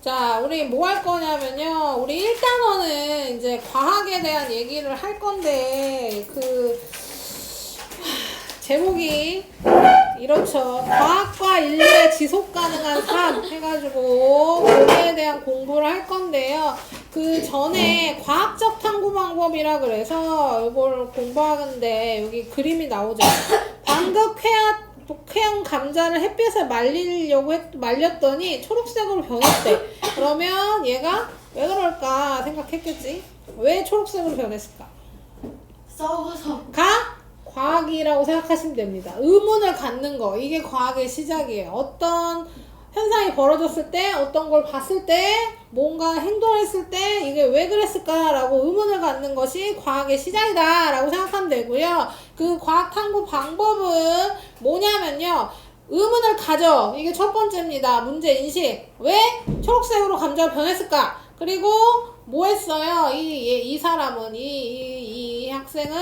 자, 우리 뭐 할 거냐면요. 우리 1단원은 이제 과학에 대한 얘기를 할 건데, 제목이 이렇죠. 과학과 인류의 지속 가능한 삶 해가지고 거기에 대한 공부를 할 건데요. 그 전에 과학적 탐구 방법이라 그래서 이걸 공부하는데 여기 그림이 나오죠. 독해양 감자를 햇빛에 말렸더니 초록색으로 변했대. 그러면 얘가 왜 그럴까 생각했겠지? 왜 초록색으로 변했을까? 썩어서. 과학이라고 생각하시면 됩니다. 의문을 갖는 거, 이게 과학의 시작이에요. 어떤 현상이 벌어졌을 때, 어떤 걸 봤을 때, 뭔가 행동했을 때 이게 왜 그랬을까라고 의문을 갖는 것이 과학의 시작이다 라고 생각하면 되고요. 그 과학 탐구 방법은 뭐냐면요. 의문을 가져. 이게 첫 번째입니다. 문제 인식. 왜 초록색으로 감자가 변했을까? 그리고 뭐 했어요? 이 사람은, 이 학생은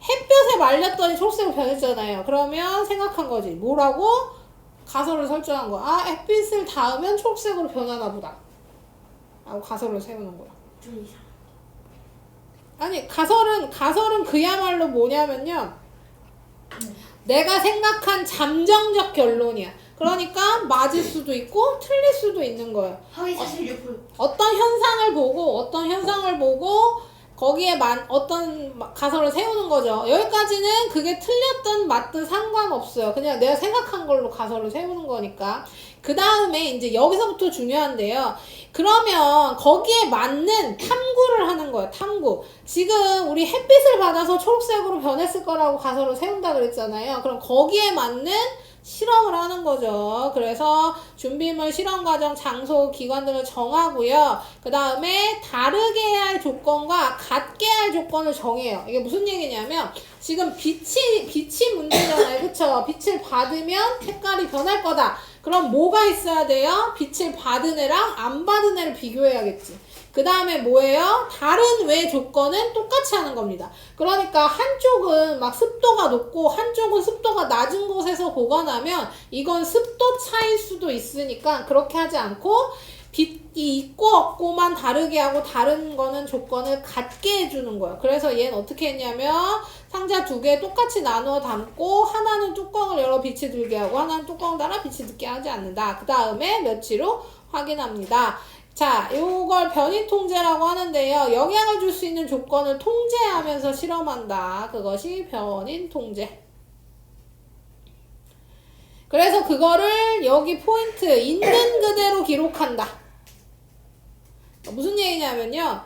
햇볕에 말렸더니 초록색으로 변했잖아요. 그러면 생각한 거지. 뭐라고? 가설을 설정한 거야. 아, 햇빛을 닿으면 초록색으로 변하나 보다. 라고 가설을 세우는 거야. 좀 이상. 아니, 가설은 그야말로 뭐냐면요. 내가 생각한 잠정적 결론이야. 그러니까 맞을 수도 있고 틀릴 수도 있는 거예요. 사실 6%. 어떤 현상을 보고 거기에 어떤 가설을 세우는 거죠. 여기까지는 그게 틀렸든 맞든 상관없어요. 그냥 내가 생각한 걸로 가설을 세우는 거니까. 그 다음에 이제 여기서부터 중요한데요. 그러면 거기에 맞는 탐구를 하는 거예요. 탐구. 지금 우리 햇빛을 받아서 초록색으로 변했을 거라고 가설을 세운다 그랬잖아요. 그럼 거기에 맞는 실험을 하는 거죠. 그래서 준비물, 실험 과정, 장소, 기관 등을 정하고요. 그 다음에 다르게 해야 할 조건과 같게 할 조건을 정해요. 이게 무슨 얘기냐면 지금 빛이 문제잖아요. 그쵸? 빛을 받으면 색깔이 변할 거다. 그럼 뭐가 있어야 돼요? 빛을 받은 애랑 안 받은 애를 비교해야겠지. 그 다음에 뭐예요? 다른 외 조건은 똑같이 하는 겁니다. 그러니까 한쪽은 막 습도가 높고 한쪽은 습도가 낮은 곳에서 보관하면 이건 습도 차일 수도 있으니까 그렇게 하지 않고 빛이 있고 없고만 다르게 하고 다른 거는 조건을 같게 해주는 거예요. 그래서 얘는 어떻게 했냐면 상자 2개 똑같이 나누어 담고 하나는 뚜껑을 열어 빛이 들게 하고 하나는 뚜껑을 닫아 빛이 듣게 하지 않는다. 그 다음에 며칠로 확인합니다. 자, 요걸 변이 통제라고 하는데요. 영향을 줄 수 있는 조건을 통제하면서 실험한다. 그것이 변인 통제. 그래서 그거를 여기 포인트 있는 그대로 기록한다. 무슨 얘기냐면요.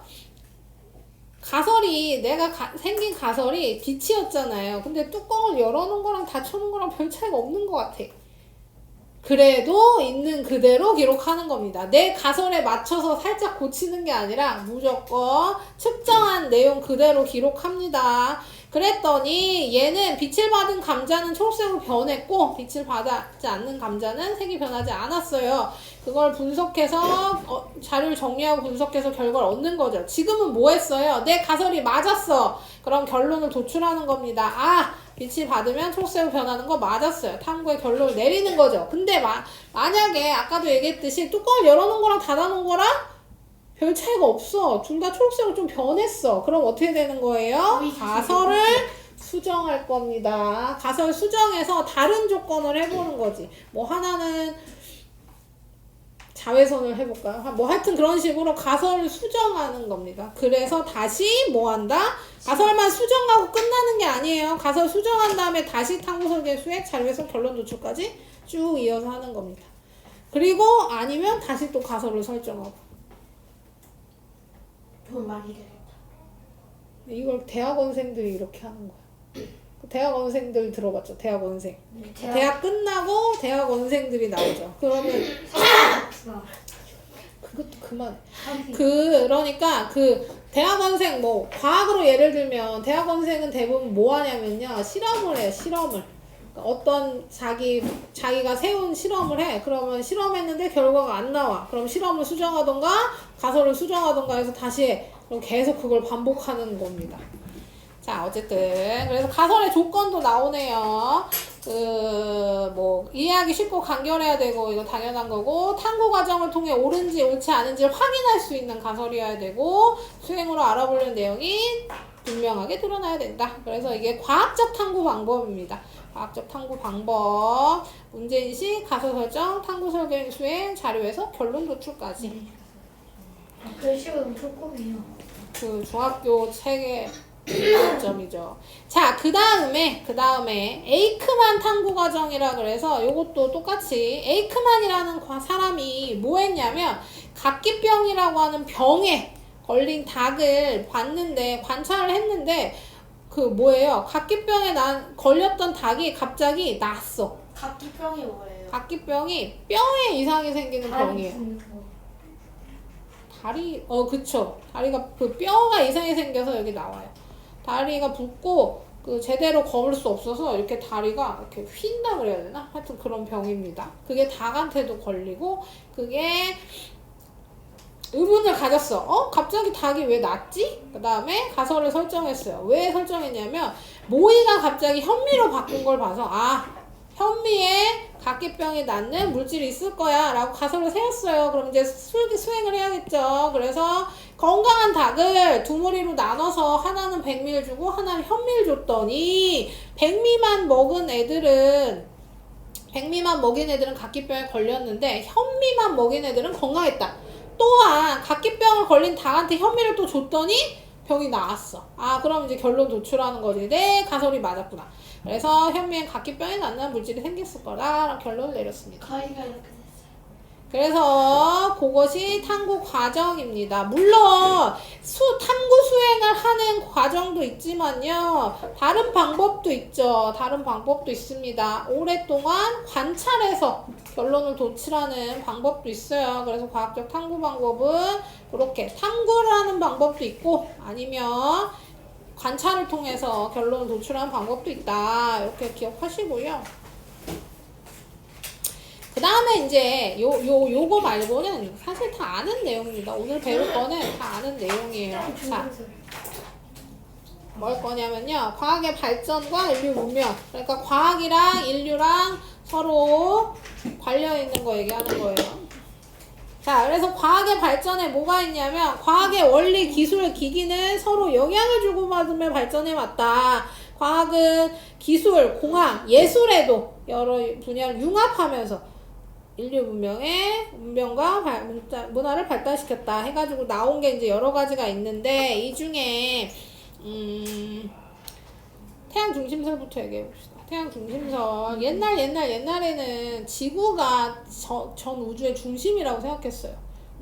내가 생긴 가설이 빛이었잖아요. 근데 뚜껑을 열어놓은 거랑 닫혀놓은 거랑 별 차이가 없는 것 같아. 그래도 있는 그대로 기록하는 겁니다. 내 가설에 맞춰서 살짝 고치는 게 아니라 무조건 측정한 내용 그대로 기록합니다. 그랬더니 얘는 빛을 받은 감자는 초록색으로 변했고 빛을 받지 않는 감자는 색이 변하지 않았어요. 그걸 분석해서 자료를 정리하고 분석해서 결과를 얻는 거죠. 지금은 뭐 했어요? 내 가설이 맞았어. 그럼 결론을 도출하는 겁니다. 아, 빛이 받으면 초록색으로 변하는 거 맞았어요. 탐구의 결론을 내리는 거죠. 근데 만약에 아까도 얘기했듯이 뚜껑을 열어놓은 거랑 닫아놓은 거랑 별 차이가 없어. 둘 다 초록색으로 좀 변했어. 그럼 어떻게 되는 거예요? 가설을 수정할 겁니다. 가설 수정해서 다른 조건을 해보는 거지. 뭐 하나는 자외선을 해볼까요? 뭐 하여튼 그런 식으로 가설을 수정하는 겁니다. 그래서 다시 뭐 한다? 가설만 수정하고 끝나는 게 아니에요. 가설 수정한 다음에 다시 탐구 설계 수액 자료 해석 결론 도출까지 쭉 이어서 하는 겁니다. 그리고 아니면 다시 또 가설을 설정하고. 돈 많이 들었다. 이걸 대학원생들이 이렇게 하는 거야. 대학원생들 들어봤죠? 대학원생. 네, 대학 끝나고 대학원생들이 나오죠. 그러면 그것도 그만해. 그러니까 대학원생 뭐 과학으로 예를 들면 대학원생은 대부분 뭐 하냐면요. 실험을 해요. 실험을. 그러니까 어떤 자기가 세운 실험을 해. 그러면 실험했는데 결과가 안 나와. 그럼 실험을 수정하던가 가설을 수정하던가 해서 다시 해. 그럼 계속 그걸 반복하는 겁니다. 자, 어쨌든 그래서 가설의 조건도 나오네요. 이해하기 쉽고 간결해야 되고 이거 당연한 거고, 탐구 과정을 통해 옳은지 옳지 않은지 확인할 수 있는 가설이어야 되고, 수행으로 알아보려는 내용이 분명하게 드러나야 된다. 그래서 이게 과학적 탐구 방법입니다. 과학적 탐구 방법, 문제인식, 가설 설정, 탐구 설계 수행, 자료에서 결론 도출까지. 글씨가 엄청 꼼이에요. 그 중학교 책의 점이죠. 자, 그 다음에 에이크만 탐구 과정이라 그래서 요것도 똑같이 에이크만이라는 사람이 뭐 했냐면 각기병이라고 하는 병에 걸린 닭을 봤는데, 관찰을 했는데 각기병에 걸렸던 닭이 갑자기 났어. 각기병이 뭐예요? 각기병이 뼈에 이상이 생기는 병이에요. 다리, 그쵸. 다리가, 뼈가 이상이 생겨서 여기 나와요. 다리가 붓고, 제대로 걸을 수 없어서 이렇게 다리가 이렇게 휜다 그래야 되나? 하여튼 그런 병입니다. 그게 닭한테도 걸리고, 그게 의문을 가졌어. 갑자기 닭이 왜 났지? 그 다음에 가설을 설정했어요. 왜 설정했냐면, 모이가 갑자기 현미로 바꾼 걸 봐서, 현미에 각기병이 낫는 물질이 있을 거야 라고 가설을 세웠어요. 그럼 이제 수행을 해야겠죠. 그래서 건강한 닭을 두 무리로 나눠서 하나는 백미를 주고 하나는 현미를 줬더니 백미만 먹인 애들은 각기병에 걸렸는데 현미만 먹인 애들은 건강했다. 또한 각기병을 걸린 닭한테 현미를 또 줬더니 병이 나았어. 그럼 이제 결론 도출하는 거지. 네, 가설이 맞았구나. 그래서 현미엔 각기병에 낫는 물질이 생겼을 거라 결론을 내렸습니다. 가위가 이렇게 됐어요. 그래서 그것이 탐구 과정입니다. 물론 탐구 수행을 하는 과정도 있지만요, 다른 방법도 있죠. 다른 방법도 있습니다. 오랫동안 관찰해서 결론을 도출하는 방법도 있어요. 그래서 과학적 탐구 방법은 그렇게 탐구를 하는 방법도 있고, 아니면 관찰을 통해서 결론을 도출하는 방법도 있다. 이렇게 기억하시고요. 그 다음에 이제 요거 말고는 사실 다 아는 내용입니다. 오늘 배울 거는 다 아는 내용이에요. 자, 뭘 거냐면요, 과학의 발전과 인류 문명. 그러니까 과학이랑 인류랑 서로 관련 있는 거 얘기하는 거예요. 자, 그래서 과학의 발전에 뭐가 있냐면, 과학의 원리, 기술, 기기는 서로 영향을 주고받으며 발전해 왔다. 과학은 기술, 공학, 예술에도 여러 분야를 융합하면서 인류 문명과 문화를 발달시켰다 해가지고 나온 게 이제 여러 가지가 있는데, 이 중에 태양 중심설부터 얘기해 봅시다. 태양 중심설. 옛날에는 지구가 전 우주의 중심이라고 생각했어요.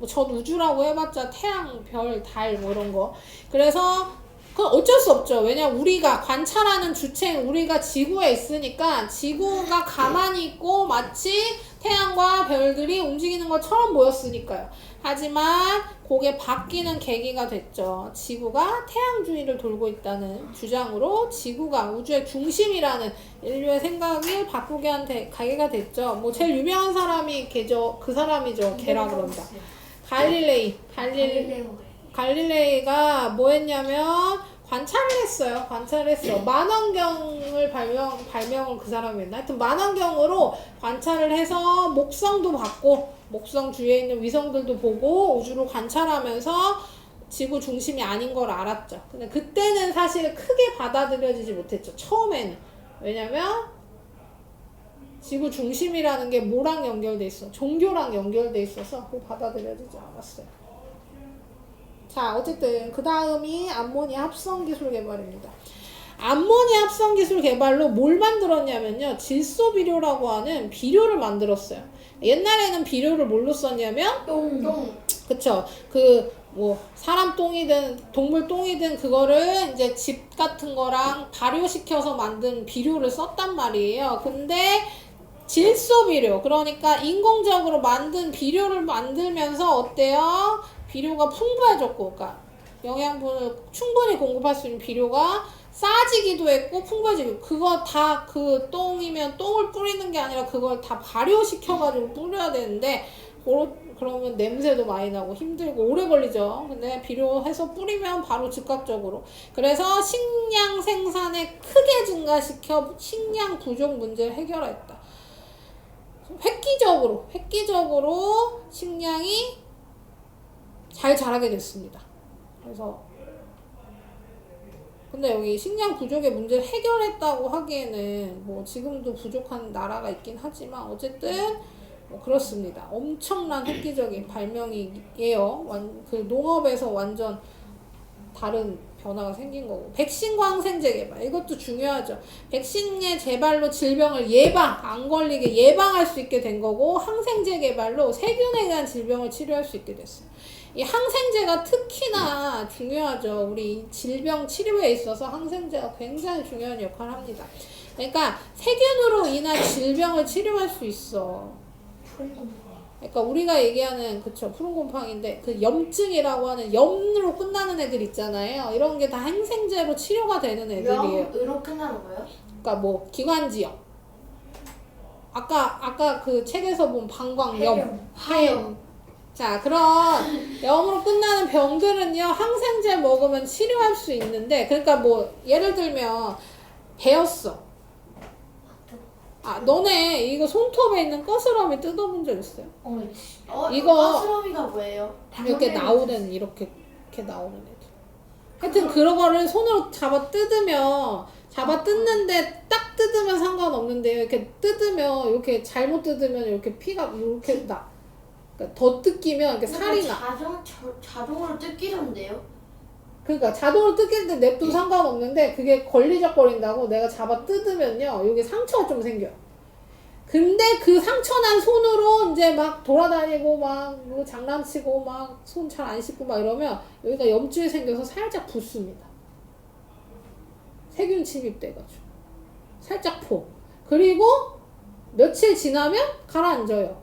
전 우주라고 해봤자 태양, 별, 달 이런 거. 그래서 그건 어쩔 수 없죠. 왜냐면 우리가 관찰하는 주체인 우리가 지구에 있으니까 지구가 가만히 있고 마치 태양과 별들이 움직이는 것처럼 보였으니까요. 하지만 그게 바뀌는 계기가 됐죠. 지구가 태양 주위를 돌고 있다는 주장으로 지구가 우주의 중심이라는 인류의 생각을 바꾸게 한 계기가 됐죠. 제일 유명한 사람이 그 사람이죠. 걔라 그런다. 갈릴레이가 뭐 했냐면 관찰을 했어요. 만원경을 발명을 그 사람이 했나? 하여튼 만원경으로 관찰을 해서 목성도 봤고, 목성 주위에 있는 위성들도 보고 우주를 관찰하면서 지구 중심이 아닌 걸 알았죠. 근데 그때는 사실 크게 받아들여지지 못했죠. 처음에는. 왜냐면 지구 중심이라는 게 뭐랑 연결돼 있어? 종교랑 연결돼 있어서 그거 받아들여지지 않았어요. 자, 어쨌든 그 다음이 암모니아 합성 기술 개발입니다. 암모니아 합성 기술 개발로 뭘 만들었냐면요, 질소 비료라고 하는 비료를 만들었어요. 옛날에는 비료를 뭘로 썼냐면 그쵸, 사람 똥이든 동물 똥이든 그거를 이제 집 같은 거랑 발효시켜서 만든 비료를 썼단 말이에요. 근데 질소 비료, 그러니까 인공적으로 만든 비료를 만들면서 어때요? 비료가 풍부해졌고, 그러니까 영양분을 충분히 공급할 수 있는 비료가 싸지기도 했고 풍부해지고, 그거 다 똥이면 똥을 뿌리는 게 아니라 그걸 다 발효시켜가지고 뿌려야 되는데, 그러면 냄새도 많이 나고 힘들고 오래 걸리죠. 근데 비료해서 뿌리면 바로 즉각적으로. 그래서 식량 생산을 크게 증가시켜 식량 부족 문제를 해결했다. 획기적으로 식량이 잘 자라게 됐습니다. 그래서 근데 여기 식량 부족의 문제를 해결했다고 하기에는 뭐 지금도 부족한 나라가 있긴 하지만 어쨌든 뭐 그렇습니다. 엄청난 획기적인 발명이에요. 그 농업에서 완전 다른 변화가 생긴 거고. 백신과 항생제 개발, 이것도 중요하죠. 백신의 개발로 질병을 안 걸리게 예방할 수 있게 된 거고, 항생제 개발로 세균에 대한 질병을 치료할 수 있게 됐어요. 이 항생제가 특히나 중요하죠. 우리 질병 치료에 있어서 항생제가 굉장히 중요한 역할을 합니다. 그러니까 세균으로 인한 질병을 치료할 수 있어. 그러니까 우리가 얘기하는 푸른 곰팡이인데 그 염증이라고 하는 염으로 끝나는 애들 있잖아요. 이런 게 다 항생제로 치료가 되는 애들이에요. 염으로 끝나는 거예요? 그러니까 뭐 기관지염. 아까 그 책에서 본 방광염, 하염. 자, 그런 염으로 끝나는 병들은요 항생제 먹으면 치료할 수 있는데, 그러니까 뭐 예를 들면 배였어. 너네 이거 손톱에 있는 거스러미 뜯어본 적 있어요? 이거 가스러미가 뭐예요? 이렇게 나오는 이렇게 나오는 애들. 하여튼 그런 거를 손으로 잡아 뜯는데 딱 뜯으면 상관없는데요. 이렇게 뜯으면 이렇게 잘못 뜯으면 이렇게 피가 이렇게 나. 그러니까 더 뜯기면 이렇게 살이 나. 자동으로 뜯기던데요? 그러니까 자동으로 뜯길 때 냅도 상관없는데 그게 걸리적거린다고 내가 잡아 뜯으면요 여기 상처가 좀 생겨요. 근데 그 상처난 손으로 이제 막 돌아다니고 막 뭐 장난치고 막 손 잘 안 씻고 막 이러면 여기가 염증이 생겨서 살짝 붓습니다. 세균 침입돼가지고 살짝 포. 그리고 며칠 지나면 가라앉아요.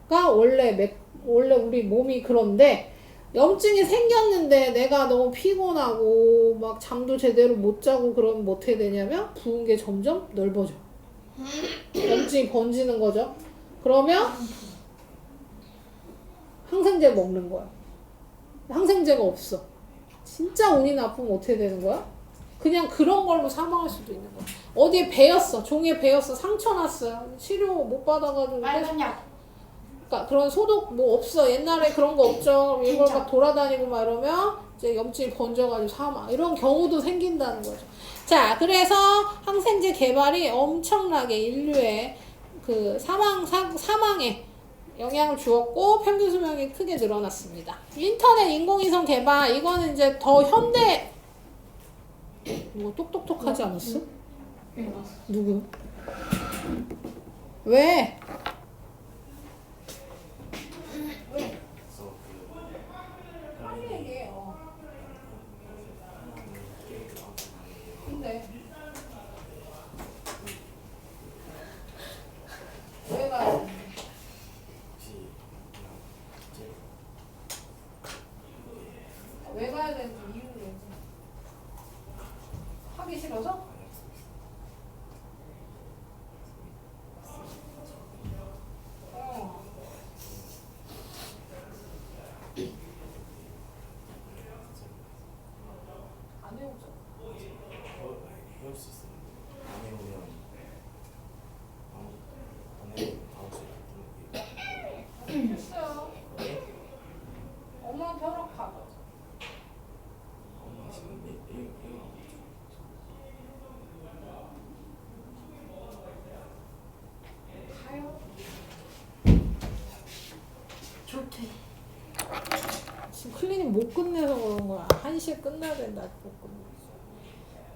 가 원래 우리 몸이 그런데, 염증이 생겼는데 내가 너무 피곤하고 막 잠도 제대로 못 자고 그러면 어떻게 되냐면 부은 게 점점 넓어져. 염증이 번지는 거죠. 그러면 항생제 먹는 거야. 항생제가 없어. 진짜 운이 나쁘면 어떻게 되는 거야? 그냥 그런 걸로 사망할 수도 있는 거야. 어디에 베였어. 종이에 베였어. 상처 났어요. 치료 못 받아가지고. 빨간 약. 그러니까 그런 소독 뭐 없어. 옛날에 그런 거 없죠. 이걸 막 돌아다니고 막 이러면 이제 염증이 번져가지고 사망. 이런 경우도 생긴다는 거죠. 자, 그래서 항생제 개발이 엄청나게 인류의 그 사망에 영향을 주었고 평균 수명이 크게 늘어났습니다. 인터넷 인공위성 개발, 이거는 이제 더 현대. 뭐 똑똑똑하지 않았어? 네, 맞습니다. 누구? 왜? 빨리 얘기해요. 근데 왜 가야 돼? 왜 가야 되는지 이유를 얘기해. 하기 싫어서? 안 해오죠. 해올 수 있어요. 안 해오면 안 해오면 다음 주에 됐어요. 엄마한테 허락하고. 엄마 지금 이거 가요. 좋대. 지금 클리닉 못 끝내서 그런 거야. 1시에 끝나야 된다. 못 끝내.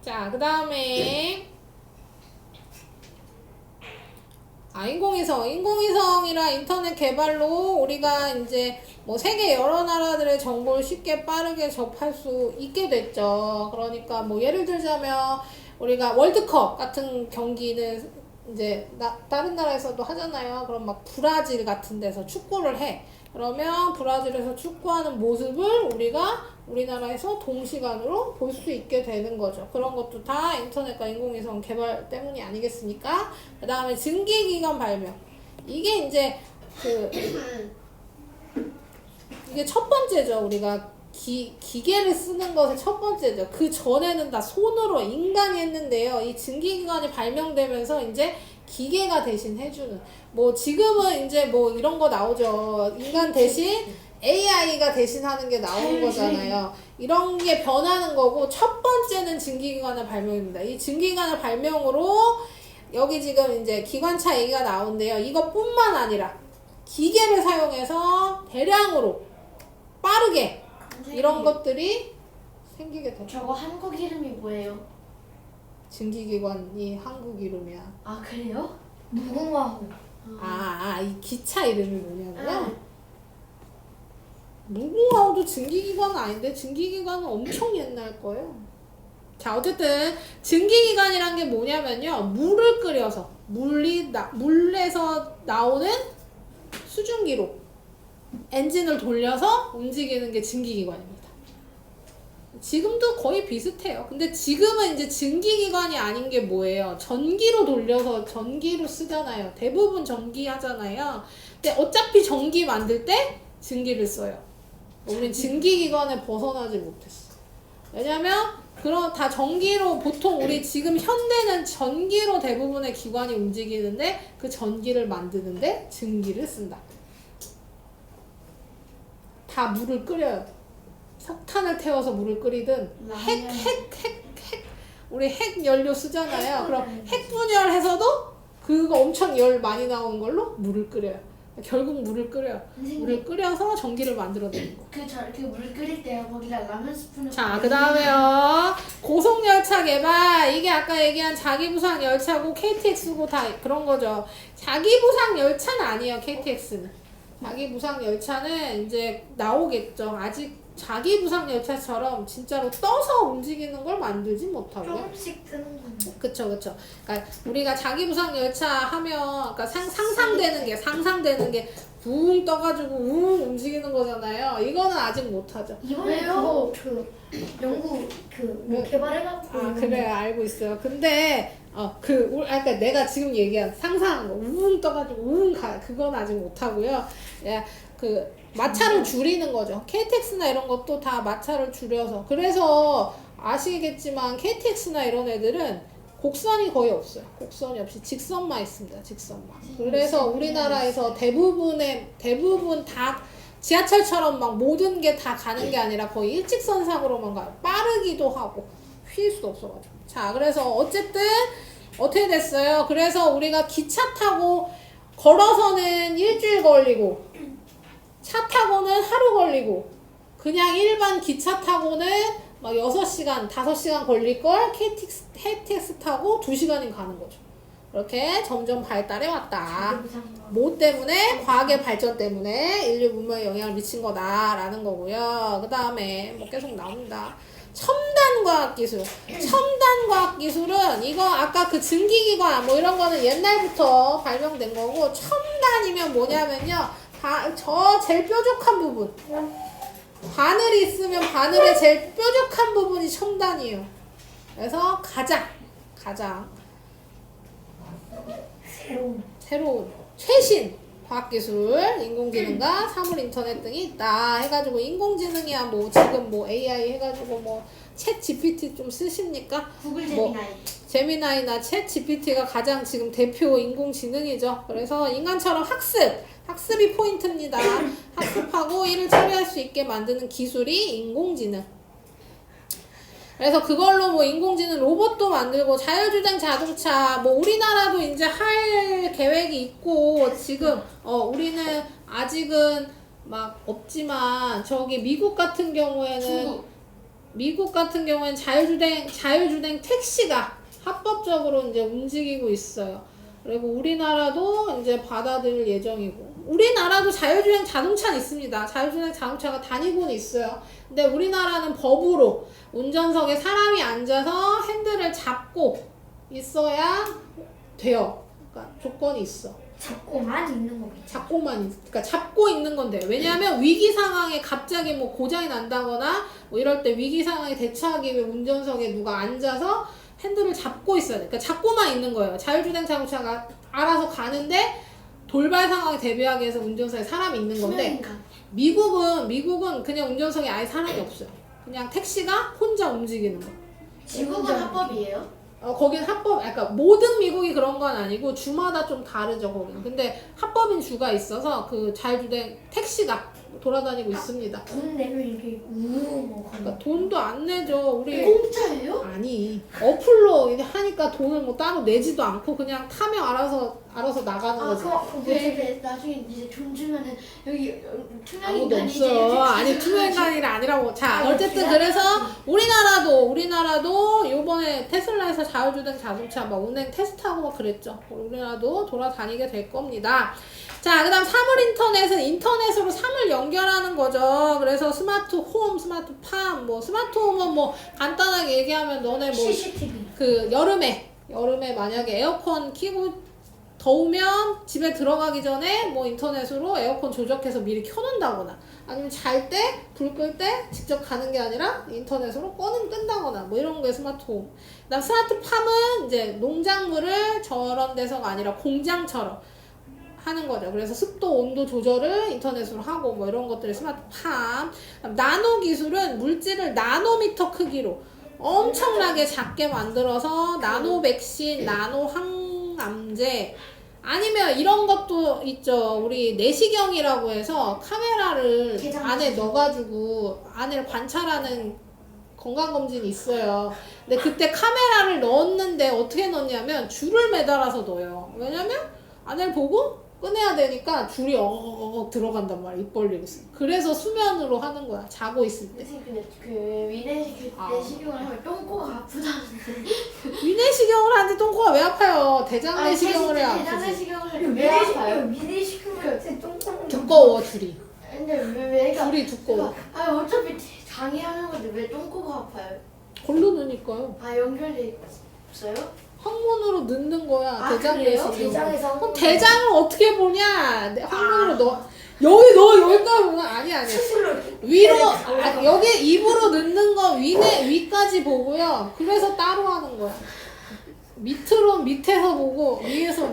자, 그 다음에 인공위성이랑 인터넷 개발로 우리가 이제 뭐 세계 여러 나라들의 정보를 쉽게 빠르게 접할 수 있게 됐죠. 그러니까 뭐 예를 들자면 우리가 월드컵 같은 경기는 이제 다른 나라에서도 하잖아요. 그럼 막 브라질 같은 데서 축구를 해. 그러면 브라질에서 축구하는 모습을 우리나라에서 동시간으로 볼 수 있게 되는 거죠. 그런 것도 다 인터넷과 인공위성 개발 때문이 아니겠습니까? 그 다음에 증기기관 발명. 이게 이제 이게 첫 번째죠. 우리가 기계를 쓰는 것의 첫 번째죠. 그 전에는 다 손으로 인간이 했는데요. 이 증기기관이 발명되면서 이제 기계가 대신 해주는, 뭐 지금은 이제 뭐 이런 거 나오죠. 인간 대신 AI가 대신하는 게 나오는 거잖아요. 이런 게 변하는 거고, 첫 번째는 증기기관의 발명입니다. 이 증기기관의 발명으로 여기 지금 이제 기관차 얘기가 나오는데요. 이것뿐만 아니라 기계를 사용해서 대량으로 빠르게 이런 것들이 생기게 돼요. 저거 한국 이름이 뭐예요? 증기기관이 한국 이름이야. 아 그래요? 무궁화호. 이 기차 이름이 뭐냐고요? 무궁화호도 증기기관은 아닌데 증기기관은 엄청 옛날 거예요. 자, 어쨌든 증기기관이란 게 뭐냐면요, 물을 끓여서 물에서 나오는 수증기로 엔진을 돌려서 움직이는 게 증기기관입니다. 지금도 거의 비슷해요. 근데 지금은 이제 증기기관이 아닌 게 뭐예요? 전기로 돌려서 전기로 쓰잖아요. 대부분 전기 하잖아요. 근데 어차피 전기 만들 때 증기를 써요. 우린 증기기관에 벗어나지 못했어. 왜냐면 그럼 다 전기로, 보통 우리 지금 현대는 전기로 대부분의 기관이 움직이는데 그 전기를 만드는데 증기를 쓴다. 다 물을 끓여요. 석탄을 태워서 물을 끓이든 우리 핵 연료 쓰잖아요. 그럼 핵 분열해서도 그거 엄청 열 많이 나오는 걸로 물을 끓여요. 결국 물을 끓여요. 물을 끓여서 전기를 만들어내는 거. 그물 끓일 때 거기다 라면 스푼을. 자, 그 다음에요. 고속열차 개발. 이게 아까 얘기한 자기부상 열차고 KTX고 다 그런 거죠. 자기부상 열차는 아니에요, KTX는. 자기부상 열차는 이제 나오겠죠. 아직 자기부상 열차처럼 진짜로 떠서 움직이는 걸 만들지 못하고요. 조금씩 뜨는 건데. 그쵸. 그러니까 우리가 자기부상 열차 하면, 그러니까 상상되는 게 붕 떠가지고 웅 움직이는 거잖아요. 이거는 아직 못하죠. 이번에 왜요? 그거 연구 뭐 개발해갖고. 그래요. 알고 있어요. 근데 그러니까 내가 지금 얘기한 상상한 거 웅 떠가지고 웅 그건 아직 못하고요. 그 마찰을 줄이는 거죠. KTX나 이런 것도 다 마찰을 줄여서. 그래서 아시겠지만 KTX나 이런 애들은 곡선이 거의 없어요. 곡선이 없이 직선만 있습니다. 직선만. 그래서 우리나라에서 대부분 다 지하철처럼 막 모든 게 다 가는 게 아니라 거의 일직선상으로만 가요. 빠르기도 하고 휠 수도 없어가지고. 자, 그래서 어쨌든 어떻게 됐어요? 그래서 우리가 기차 타고 걸어서는 일주일 걸리고 차 타고는 하루 걸리고 그냥 일반 기차 타고는 막 6시간, 5시간 걸릴걸 KTX 타고 2시간이면 가는 거죠. 이렇게 점점 발달해 왔다. 뭐 때문에? 과학의 발전 때문에 인류 문명에 영향을 미친 거다라는 거고요. 그 다음에 뭐 계속 나옵니다. 첨단과학기술. 첨단과학기술은 이거 아까 그 증기기관 뭐 이런 거는 옛날부터 발명된 거고, 첨단이면 뭐냐면요, 저 제일 뾰족한 부분, 바늘이 있으면 바늘의 제일 뾰족한 부분이 첨단이에요. 그래서 가장 새로운 최신 과학기술, 인공지능과 사물인터넷 등이 있다 해가지고, 인공지능이야 뭐 지금 뭐 AI 해가지고 뭐 챗 GPT 좀 쓰십니까? 구글 뭐 제미나이. 제미나이나 챗 GPT가 가장 지금 대표 인공지능이죠. 그래서 인간처럼 학습이 포인트입니다. 학습하고 일을 처리할 수 있게 만드는 기술이 인공지능. 그래서 그걸로 뭐 인공지능 로봇도 만들고 자율주행 자동차, 뭐 우리나라도 이제 할 계획이 있고, 지금 우리는 아직은 막 없지만 저기 미국 같은 경우에는 자율주행 택시가 합법적으로 이제 움직이고 있어요. 그리고 우리나라도 이제 받아들일 예정이고, 우리나라도 자율주행 자동차는 있습니다. 자율주행 자동차가 다니고는 있어요. 근데 우리나라는 법으로 운전석에 사람이 앉아서 핸들을 잡고 있어야 돼요. 그러니까 조건이 있어. 잡고만 있는 거겠죠. 그러니까 잡고 있는 건데, 왜냐하면 위기 상황에 갑자기 뭐 고장이 난다거나 뭐 이럴 때 위기 상황에 대처하기 위해 운전석에 누가 앉아서 핸들을 잡고 있어야 돼. 그러니까 잡고만 있는 거예요. 자율주행 자동차가 알아서 가는데 돌발 상황에 대비하기 위해서 운전석에 사람이 있는 건데, 미국은 그냥 운전석에 아예 사람이 없어요. 그냥 택시가 혼자 움직이는 거. 미국은 합법이에요? 거긴 합법, 그러니까 모든 미국이 그런 건 아니고 주마다 좀 다르죠, 거기는. 근데 합법인 주가 있어서 그 자율주행 택시가 돌아다니고 있습니다. 돈 내면 이렇게 우뭐 그러니까 돈도 안 내죠. 우리 공짜예요? 아니 어플로 이제 하니까 돈을 뭐 따로 내지도 않고 그냥 타면 알아서 나가는 거죠. 왜 나중에 이제 돈 주면은 여기 투명 아무도 인간이 이제 없어요. 이렇게 아니 가져가지고- 투명 인간이 아니라고. 자 아, 어쨌든 그래서 우리나라도 요번에 테슬라에서 자율주행 자동차 막 운행 테스트하고 막 그랬죠. 우리나라도 돌아다니게 될 겁니다. 자, 그 다음 사물 인터넷은 인터넷으로 사물 연결하는 거죠. 그래서 스마트 홈, 스마트 팜, 뭐 스마트 홈은 뭐 간단하게 얘기하면 너네 뭐 CCTV. 그 여름에 만약에 에어컨 켜고 더우면 집에 들어가기 전에 뭐 인터넷으로 에어컨 조작해서 미리 켜놓는다거나 아니면 잘 때 불 끌 때 직접 가는 게 아니라 인터넷으로 끈다거나 뭐 이런 게 스마트홈. 그다음 스마트팜은 이제 농작물을 저런 데서가 아니라 공장처럼 하는 거죠. 그래서 습도, 온도 조절을 인터넷으로 하고 뭐 이런 것들이 스마트팜. 나노 기술은 물질을 나노미터 크기로 엄청나게 작게 만들어서 나노 백신, 나노 항암제 아니면 이런 것도 있죠. 우리 내시경이라고 해서 카메라를 개장 안에 넣어가지고 안을 관찰하는 건강검진이 있어요. 근데 그때 카메라를 넣었는데 어떻게 넣냐면 줄을 매달아서 넣어요. 왜냐면 안을 보고 꺼내야 되니까 줄이 어걱어걱 들어간단 말이야. 입 벌리고 있으면. 그래서 수면으로 하는 거야. 자고 있을 때. 선생님 근데 그 내시경을 하면 똥꼬가 아프다는데 위내시경을 하는데 똥꼬가 왜 아파요? 대장내시경을 해야 대장 아프지. 내시경을 하면 왜 아파요? 미내시경한테 똥꼬는 두꺼워 줄이. 근데 왜 줄이 두꺼워. 어차피 장이 하는 건데 왜 똥꼬가 아파요? 걸로 넣으니까요. 연결돼 있어요? 항문으로 넣는 거야. 아, 대장내시경. 그래요? 대장에서 그럼 대장을 어떻게 보냐? 항문으로 넣어. 여기까지 보면 아니야. 수술로 위로 여기 입으로 넣는 거 위까지 보고요. 그래서 따로 하는 거야. 밑으로 밑에서 보고 위에서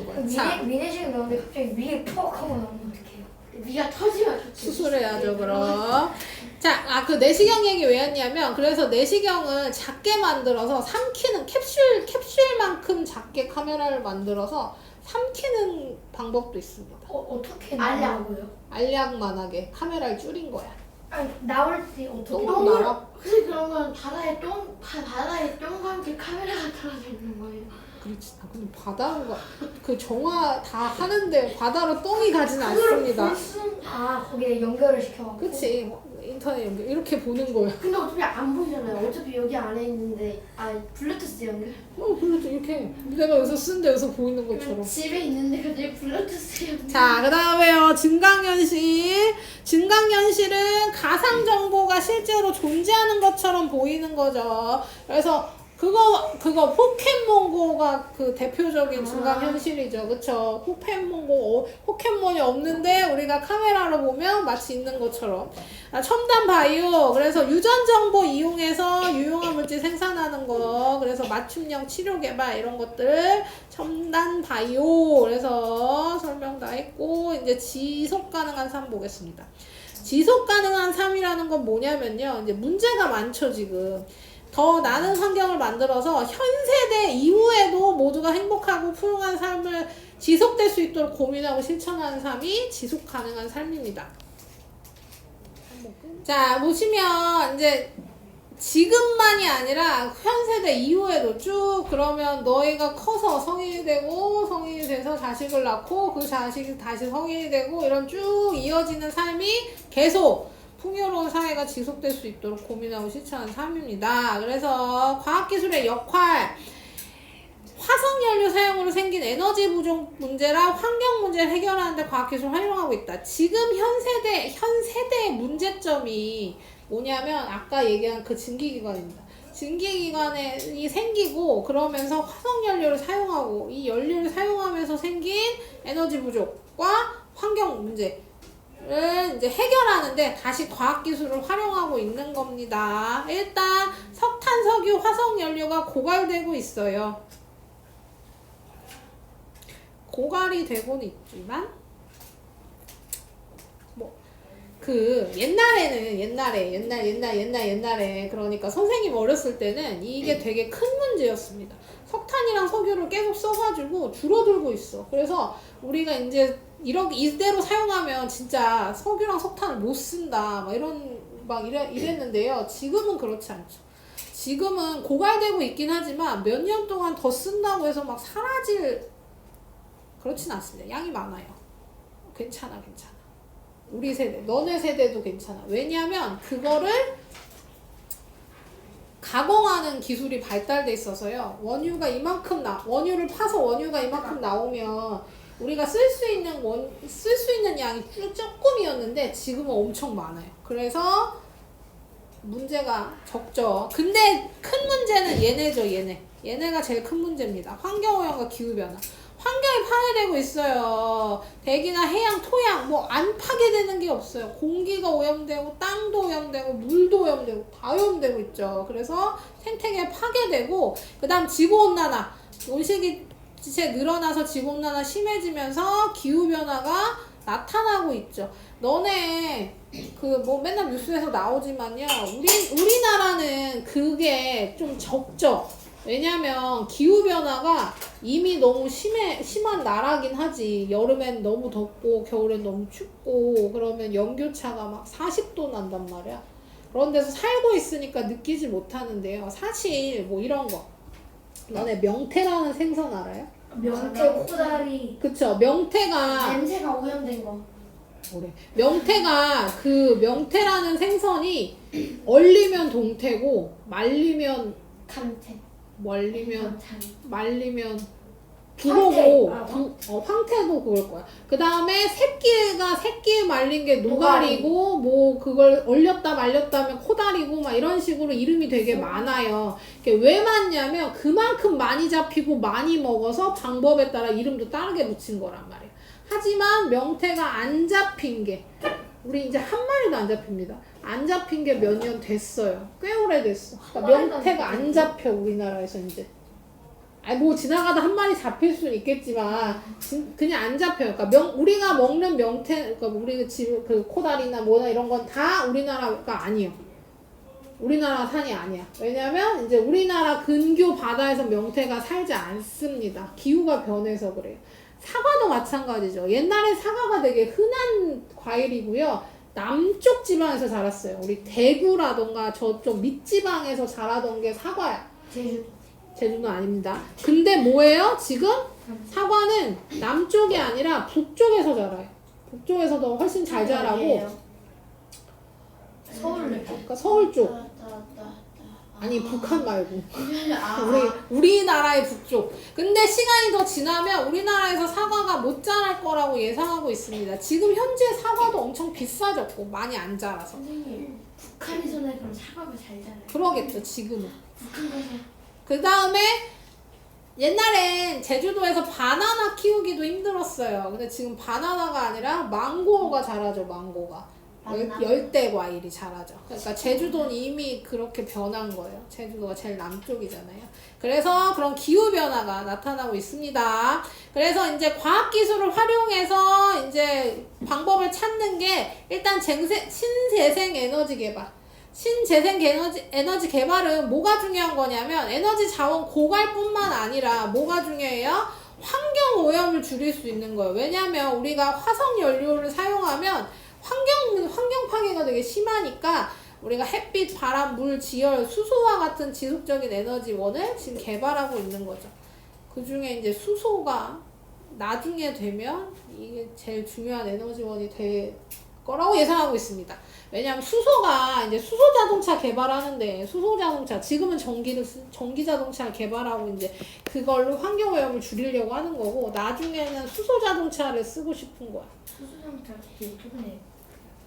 봐요. 자, 미내시경 나오는데 갑자기 위에 퍽 하고 나오면 어떡해요? 위가 터지면 좋겠지. 수술해야죠, 그럼. 자, 그 내시경 얘기 왜 했냐면, 그래서 내시경을 작게 만들어서 삼키는 캡슐만큼 작게 카메라를 만들어서 삼키는 방법도 있습니다. 어떻게 알약. 나오고요? 알약만하게 카메라를 줄인 거야. 아니 나올 때 어떻게 똥으로 나와. 근데 그러면 바다에 똥과 함께 카메라가 떨어져 있는 거예요. 그렇지. 근데 바다가 그 정화 다 하는데 바다로 똥이 가진 않습니다. 거기에 연결을 시켜. 그치. 인터넷 연결 이렇게 보는 거야. 근데 어차피 안 보이잖아요. 어차피 여기 안에 있는데 블루투스 연결. 블루투스 이렇게 내가 여기서 쓰는데 여기서 보이는 것처럼. 집에 있는데 갑자기 블루투스 연결. 자, 그 다음에요. 증강현실. 증강현실은 가상정보가 실제로 존재하는 것처럼 보이는 거죠. 그래서 그거 포켓몬고가 그 대표적인 증강현실이죠. 그쵸? 포켓몬이 없는데 우리가 카메라로 보면 마치 있는 것처럼. 첨단 바이오. 그래서 유전정보 이용해서 유용한 물질 생산하는 거. 그래서 맞춤형 치료 개발 이런 것들. 첨단 바이오. 그래서 설명 다 했고 이제 지속 가능한 삶 보겠습니다. 지속 가능한 삶이라는 건 뭐냐면요. 이제 문제가 많죠, 지금. 더 나은 환경을 만들어서 현 세대 이후에도 모두가 행복하고 푸르한 삶을 지속될 수 있도록 고민하고 실천하는 삶이 지속 가능한 삶입니다. 자, 보시면 이제 지금만이 아니라 현 세대 이후에도 쭉 그러면 너희가 커서 성인이 되고 성인이 돼서 자식을 낳고 그 자식이 다시 성인이 되고 이런 쭉 이어지는 삶이 계속 풍요로운 사회가 지속될 수 있도록 고민하고 실천하는 삶입니다. 그래서 과학기술의 역할, 화석연료 사용으로 생긴 에너지 부족 문제랑 환경 문제를 해결하는 데 과학기술을 활용하고 있다. 지금 현 세대의 문제점이 뭐냐면 아까 얘기한 그 증기기관입니다. 증기기관이 생기고 그러면서 화석연료를 사용하고 이 연료를 사용하면서 생긴 에너지 부족과 환경 문제 를 이제 해결하는데 다시 과학기술을 활용하고 있는 겁니다. 일단 석탄, 석유, 화석 연료가 고갈되고 있어요. 고갈이 되고는 있지만 그 옛날에 그러니까 선생님 어렸을 때는 이게 되게 큰 문제였습니다. 석탄이랑 석유를 계속 써가지고 줄어들고 있어. 그래서 우리가 이제 이대로 사용하면 진짜 석유랑 석탄을 못 쓴다. 이랬는데요. 지금은 그렇지 않죠. 지금은 고갈되고 있긴 하지만 몇 년 동안 더 쓴다고 해서 막 사라질 그렇진 않습니다. 양이 많아요. 괜찮아. 우리 세대, 너네 세대도 괜찮아. 왜냐하면 그거를 가공하는 기술이 발달돼 있어서요. 원유를 파서 원유가 이만큼 나오면 우리가 쓸 수 있는 양이 조금이었는데 지금은 엄청 많아요. 그래서 문제가 적죠. 근데 큰 문제는 얘네죠, 얘네가 제일 큰 문제입니다. 환경오염과 기후변화. 환경이 파괴되고 있어요. 대기나 해양, 토양 뭐 안 파괴되는 게 없어요. 공기가 오염되고 땅도 오염되고 물도 오염되고 다 오염되고 있죠. 그래서 생태계 파괴되고 그 다음 지구온난화. 온실기체 늘어나서 지구온난화 심해지면서 기후변화가 나타나고 있죠. 너네 맨날 뉴스에서 나오지만요. 우리나라는 그게 좀 적죠. 왜냐면 기후변화가 이미 너무 심한 나라긴 하지. 여름엔 너무 덥고 겨울엔 너무 춥고 그러면 연교차가 막 40도 난단 말이야. 그런 데서 살고 있으니까 느끼지 못하는데요. 사실 뭐 이런 거. 너네 명태라는 생선 알아요? 명태, 코다리. 그쵸. 명태가 냄새가 오염된 거. 그래. 명태라는 생선이 얼리면 동태고 말리면 말리면 그거고 황태도 그걸 거야. 그 다음에 새끼에 말린 게 노가리고 뭐 그걸 얼렸다 말렸다 하면 코다리고 막 이런 식으로 이름이 되게 많아요. 왜 많냐면 그만큼 많이 잡히고 많이 먹어서 방법에 따라 이름도 다르게 붙인 거란 말이에요. 하지만 명태가 안 잡힌 게 우리 이제 한 마리도 안 잡힙니다. 안 잡힌 게 몇 년 됐어요. 꽤 오래됐어. 그러니까 명태가 안 잡혀 우리나라에서 이제. 뭐 지나가다 한 마리 잡힐 수는 있겠지만 그냥 안 잡혀요. 그러니까 우리가 먹는 명태, 그러니까 우리 집 코다리나 뭐나 이런 건 다 우리나라가 아니에요. 우리나라 산이 아니야. 왜냐면 이제 우리나라 근교 바다에서 명태가 살지 않습니다. 기후가 변해서 그래요. 사과도 마찬가지죠. 옛날에 사과가 되게 흔한 과일이고요. 남쪽 지방에서 자랐어요. 우리 대구라던가 저쪽 밑지방에서 자라던 게 사과야. 제주도 아닙니다. 근데 뭐예요? 지금 사과는 남쪽이 아니라 북쪽에서 자라요. 북쪽에서 더 훨씬 잘 자라고. 그러니까 서울 쪽. 아니 북한 말고 우리나라의 북쪽. 근데 시간이 더 지나면 우리나라에서 사과가 못 자랄 거라고 예상하고 있습니다. 지금 현재 사과도 엄청 비싸졌고 많이 안 자라서. 선생님, 북한에서는 그럼 사과가 잘 자라요? 그러겠죠 지금은. 북한 가서 그 다음에 옛날엔 제주도에서 바나나 키우기도 힘들었어요. 근데 지금 바나나가 아니라 망고가 자라죠. 망고가. 열대 과일이 자라죠. 그러니까 제주도는 이미 그렇게 변한 거예요. 제주도가 제일 남쪽이잖아요. 그래서 그런 기후변화가 나타나고 있습니다. 그래서 이제 과학기술을 활용해서 이제 방법을 찾는 게 일단 신재생 에너지 개발. 신재생 에너지 개발은 뭐가 중요한 거냐면 에너지 자원 고갈뿐만 아니라 뭐가 중요해요? 환경 오염을 줄일 수 있는 거예요. 왜냐면 우리가 화석 연료를 사용하면 환경 파괴가 되게 심하니까 우리가 햇빛, 바람, 물, 지열, 수소와 같은 지속적인 에너지원을 지금 개발하고 있는 거죠. 그 중에 이제 수소가 나중에 되면 이게 제일 중요한 에너지원이 될 거라고 예상하고 있습니다. 왜냐하면 수소가 이제 수소 자동차 개발하는데 수소 자동차 지금은 전기 자동차 개발하고 이제 그걸로 환경 오염을 줄이려고 하는 거고 나중에는 수소 자동차를 쓰고 싶은 거야. 수소 자동차 최근에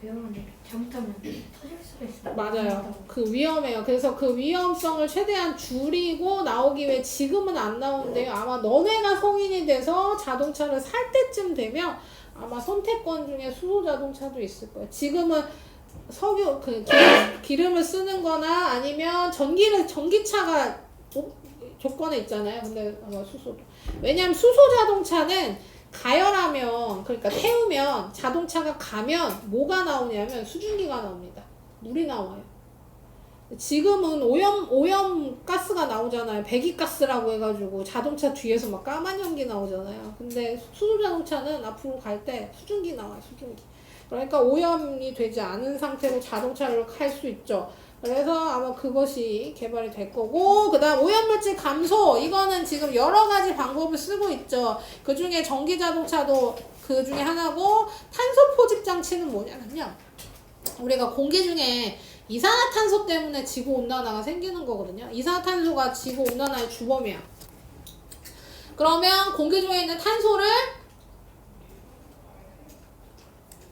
배웠는데 잘못하면 터질 수가 있어요. 맞아요. 그 위험해요. 그래서 그 위험성을 최대한 줄이고 나오기 위해 지금은 안 나오는데요. 아마 너네가 성인이 돼서 자동차를 살 때쯤 되면 아마 선택권 중에 수소 자동차도 있을 거예요. 지금은 석유 기름을 쓰는 거나 아니면 전기차가 조건에 있잖아요. 근데 아마 수소도. 왜냐면 수소 자동차는 가열하면, 그러니까 태우면, 자동차가 가면 뭐가 나오냐면 수증기가 나옵니다. 물이 나와요. 지금은 오염 가스가 나오잖아요. 배기가스라고 해가지고 자동차 뒤에서 막 까만 연기 나오잖아요. 근데 수소 자동차는 앞으로 갈 때 수증기 나와요. 수증기. 그러니까 오염이 되지 않은 상태로 자동차를 할 수 있죠. 그래서 아마 그것이 개발이 될 거고, 그 다음 오염물질 감소. 이거는 지금 여러 가지 방법을 쓰고 있죠. 그 중에 전기 자동차도 그 중에 하나고, 탄소 포집 장치는 뭐냐면요. 우리가 공기 중에 이산화탄소 때문에 지구온난화가 생기는 거거든요. 이산화탄소가 지구온난화의 주범이야. 그러면 공기 중에 있는 탄소를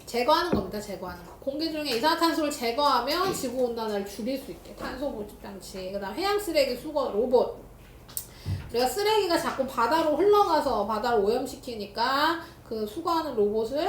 제거하는 겁니다. 제거하는 거. 공기 중에 이산화탄소를 제거하면 지구온난화를 줄일 수 있게. 탄소 보집 장치. 그 다음 해양 쓰레기 수거 로봇. 우리가 쓰레기가 자꾸 바다로 흘러가서 바다를 오염시키니까 그 수거하는 로봇을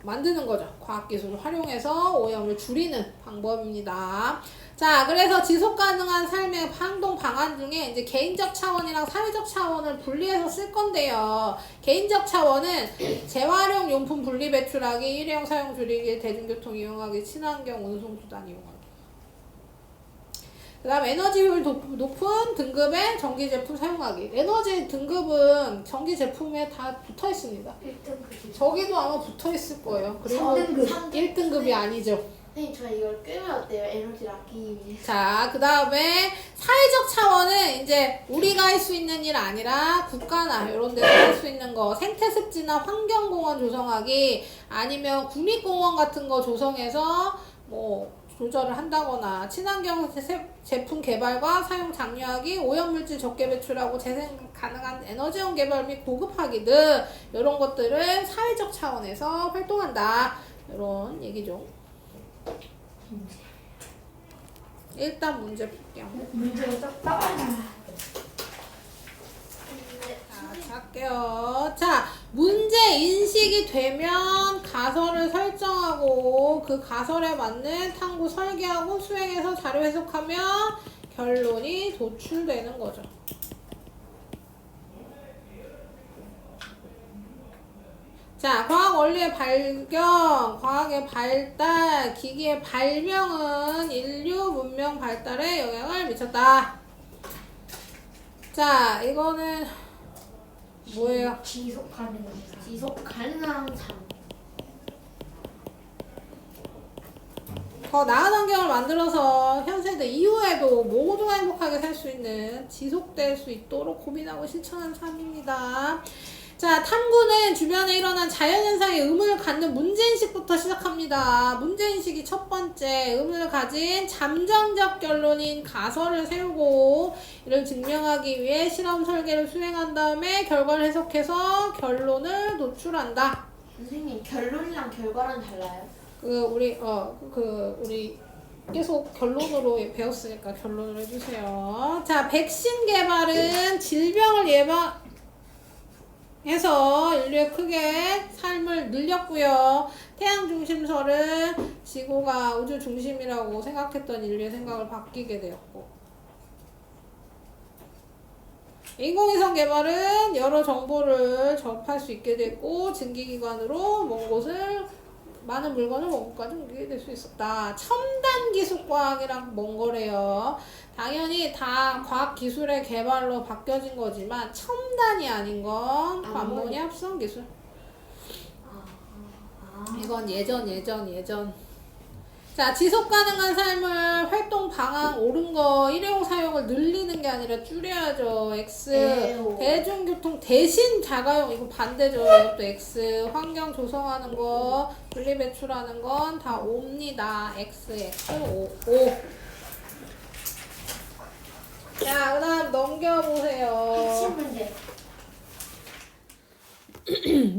만드는 거죠. 과학기술을 활용해서 오염을 줄이는 방법입니다. 자, 그래서 지속가능한 삶의 행동 방안 중에 이제 개인적 차원이랑 사회적 차원을 분리해서 쓸 건데요. 개인적 차원은 재활용 용품 분리 배출하기, 일회용 사용 줄이기, 대중교통 이용하기, 친환경 운송수단 이용하기. 그 다음 에너지 효율 높은 등급의 전기 제품 사용하기. 에너지 등급은 전기 제품에 다 붙어 있습니다. 1등급이. 저기도 아마 붙어 있을 거예요. 그리고 3등급. 1등급이 아니죠. 선생님 저 이걸 끄면 어때요? 에너지를 아끼기 위해서. 자, 그 다음에 사회적 차원은 이제 우리가 할 수 있는 일 아니라 국가나 이런 데서 할 수 있는 거, 생태습지나 환경공원 조성하기, 아니면 국립공원 같은 거 조성해서 뭐 조절을 한다거나, 친환경 제품 개발과 사용 장려하기, 오염물질 적게 배출하고 재생 가능한 에너지원 개발 및 보급하기 등 이런 것들은 사회적 차원에서 활동한다. 이런 얘기죠. 일단 문제 볼게요. 문제가 적다. 자, 할게요. 자, 문제 인식이 되면 가설을 설정하고 그 가설에 맞는 탐구 설계하고 수행해서 자료 해석하면 결론이 도출되는 거죠. 자, 과학 원리의 발견, 과학의 발달, 기기의 발명은 인류 문명 발달에 영향을 미쳤다. 자, 이거는 뭐예요? 지속 가능한 삶. 지속 가능한 삶. 더 나은 환경을 만들어서 현 세대 이후에도 모두가 행복하게 살 수 있는, 지속될 수 있도록 고민하고 실천하는 삶입니다. 자, 탐구는 주변에 일어난 자연현상에 의문을 갖는 문제인식부터 시작합니다. 문제인식이 첫 번째, 의문을 가진 잠정적 결론인 가설을 세우고 이를 증명하기 위해 실험 설계를 수행한 다음에 결과를 해석해서 결론을 도출한다. 선생님 결론이랑 결과랑 달라요? 우리 계속 결론으로 배웠으니까 결론을 해주세요. 자, 백신 개발은 질병을 해서 인류의 크게 삶을 늘렸고요. 태양 중심설은 지구가 우주 중심이라고 생각했던 인류의 생각을 바뀌게 되었고, 인공위성 개발은 여러 정보를 접할 수 있게 됐고 증기기관으로 먼 곳을 많은 물건을 먼 곳까지 옮기게 될 수 있었다. 첨단 기술 과학이랑 뭔 거래요. 당연히 다 과학 기술의 개발로 바뀌어진 거지만 첨단이 아닌 건 관문이 합성 기술. 이건 예전. 자, 지속 가능한 삶을 활동 방향 옳은 거, 일회용 사용을 늘리는 게 아니라 줄여야죠. X. 대중교통 대신 자가용, 이거 반대죠. 이것도 X. 환경 조성하는 거, 분리 배출하는 건 다 O입니다. X, O. 자, 그 다음 넘겨보세요. 핵심 문제.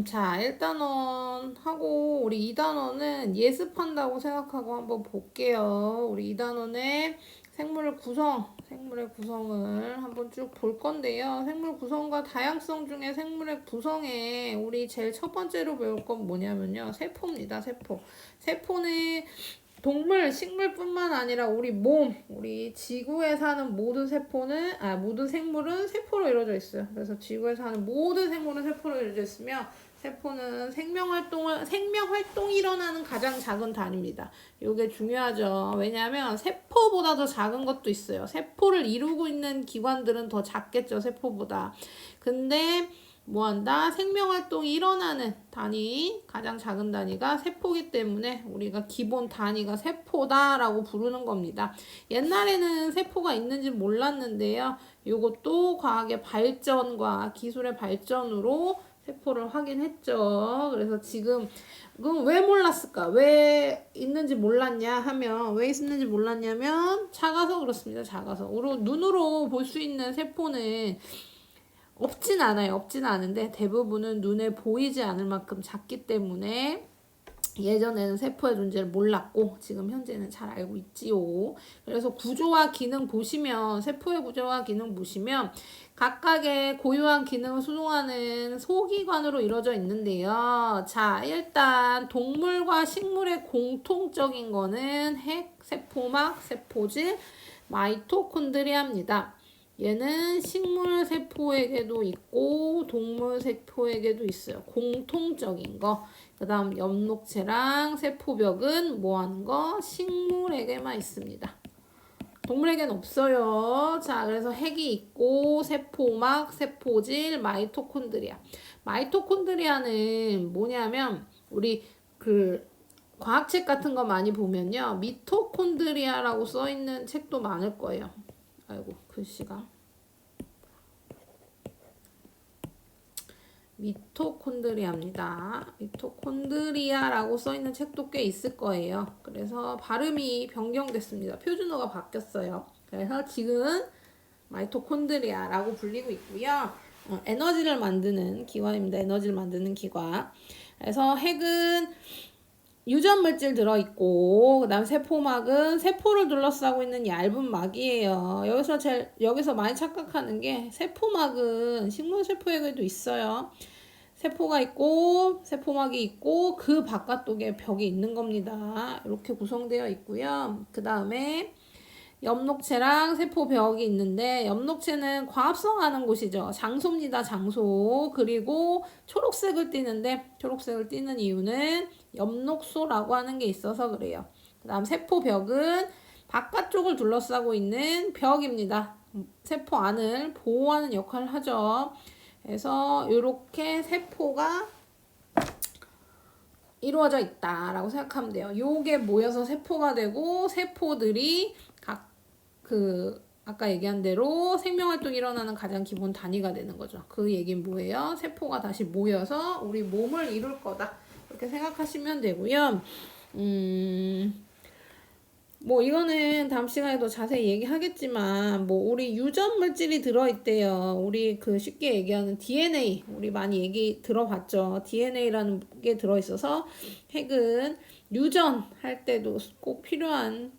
자, 1단원 하고 우리 2단원은 예습한다고 생각하고 한번 볼게요. 우리 2단원에 생물의 구성을 한번 쭉 볼 건데요. 생물 구성과 다양성 중에 생물의 구성에 우리 제일 첫 번째로 배울 건 뭐냐면요. 세포입니다. 세포는 동물, 식물뿐만 아니라 우리 몸, 우리 지구에 사는 모든 모든 생물은 세포로 이루어져 있어요. 그래서 지구에 사는 모든 생물은 세포로 이루어져 있으며 세포는 생명활동이 일어나는 가장 작은 단위입니다. 이게 중요하죠. 왜냐하면 세포보다 더 작은 것도 있어요. 세포를 이루고 있는 기관들은 더 작겠죠, 세포보다. 근데 뭐한다? 생명활동이 일어나는 단위, 가장 작은 단위가 세포이기 때문에 우리가 기본 단위가 세포다라고 부르는 겁니다. 옛날에는 세포가 있는지 몰랐는데요. 이것도 과학의 발전과 기술의 발전으로 세포를 확인했죠. 그래서 지금 그럼 왜 몰랐을까? 왜 있는지 몰랐냐면 작아서 그렇습니다. 작아서. 눈으로 볼 수 있는 세포는 없진 않은데 대부분은 눈에 보이지 않을 만큼 작기 때문에 예전에는 세포의 존재를 몰랐고 지금 현재는 잘 알고 있지요. 그래서 구조와 기능 보시면 세포의 구조와 기능 보시면 각각의 고유한 기능을 수행하는 소기관으로 이루어져 있는데요. 자, 일단 동물과 식물의 공통적인 거는 핵, 세포막, 세포질, 마이토콘드리아입니다. 얘는 식물 세포에게도 있고 동물 세포에게도 있어요. 공통적인 거. 그 다음 엽록체랑 세포벽은 뭐 하는 거? 식물에게만 있습니다. 동물에게는 없어요. 자, 그래서 핵이 있고 세포막, 세포질, 마이토콘드리아. 마이토콘드리아는 뭐냐면 우리 과학책 같은 거 많이 보면요. 미토콘드리아라고 써 있는 책도 많을 거예요. 아이고, 글씨가. 미토콘드리아입니다. 미토콘드리아라고 써있는 책도 꽤 있을 거예요. 그래서 발음이 변경됐습니다. 표준어가 바뀌었어요. 그래서 지금은 마이토콘드리아라고 불리고 있고요. 에너지를 만드는 기관입니다. 에너지를 만드는 기관. 그래서 핵은 유전 물질 들어있고, 그 다음 세포막은 세포를 둘러싸고 있는 얇은 막이에요. 여기서 많이 착각하는 게 세포막은 식물 세포에게도 있어요. 세포가 있고, 세포막이 있고, 그 바깥쪽에 벽이 있는 겁니다. 이렇게 구성되어 있고요. 그 다음에 엽록체랑 세포벽이 있는데 엽록체는 과합성하는 곳이죠. 장소입니다. 장소. 그리고 초록색을 띠는데 초록색을 띠는 이유는 엽록소라고 하는 게 있어서 그래요. 그 다음 세포벽은 바깥쪽을 둘러싸고 있는 벽입니다. 세포 안을 보호하는 역할을 하죠. 그래서 이렇게 세포가 이루어져 있다라고 생각하면 돼요. 요게 모여서 세포가 되고 세포들이 아까 얘기한 대로 생명활동이 일어나는 가장 기본 단위가 되는 거죠. 그 얘기는 뭐예요? 세포가 다시 모여서 우리 몸을 이룰 거다. 이렇게 생각하시면 되고요. 뭐 이거는 다음 시간에도 자세히 얘기하겠지만 뭐 우리 유전 물질이 들어있대요. 우리 쉽게 얘기하는 DNA 우리 많이 얘기 들어봤죠. DNA라는 게 들어있어서 핵은 유전할 때도 꼭 필요한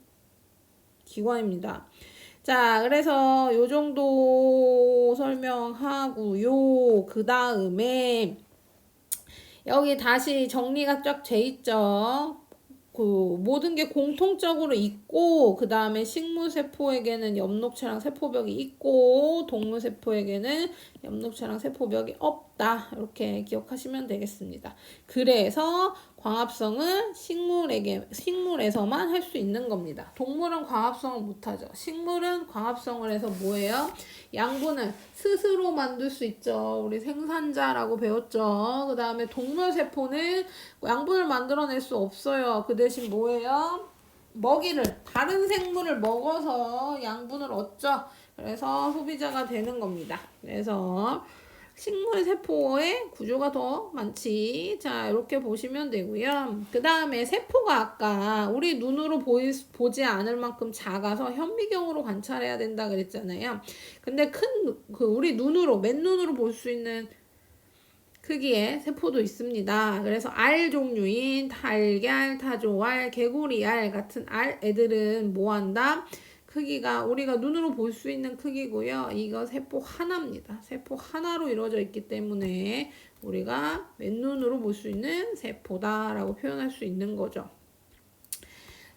기관입니다. 자, 그래서 요 정도 설명하고요. 그 다음에 여기 다시 정리가 쫙 돼 있죠. 모든 게 공통적으로 있고, 그 다음에 식물 세포에게는 엽록체랑 세포벽이 있고, 동물 세포에게는 엽록체랑 세포벽이 없다. 이렇게 기억하시면 되겠습니다. 그래서 광합성은 식물에서만 할 수 있는 겁니다. 동물은 광합성을 못하죠. 식물은 광합성을 해서 뭐예요? 양분을 스스로 만들 수 있죠. 우리 생산자라고 배웠죠. 그 다음에 동물 세포는 양분을 만들어낼 수 없어요. 그 대신 뭐예요? 다른 생물을 먹어서 양분을 얻죠. 그래서 소비자가 되는 겁니다. 그래서 식물 세포의 구조가 더 많지. 자, 이렇게 보시면 되고요. 그 다음에 세포가 아까 우리 눈으로 보지 않을 만큼 작아서 현미경으로 관찰해야 된다 그랬잖아요. 근데 우리 맨눈으로 볼 수 있는 크기의 세포도 있습니다. 그래서 알 종류인 달걀, 타조알, 개구리알 같은 애들은 뭐 한다? 크기가 우리가 눈으로 볼 수 있는 크기고요. 이거 세포 하나입니다. 세포 하나로 이루어져 있기 때문에 우리가 맨눈으로 볼 수 있는 세포다라고 표현할 수 있는 거죠.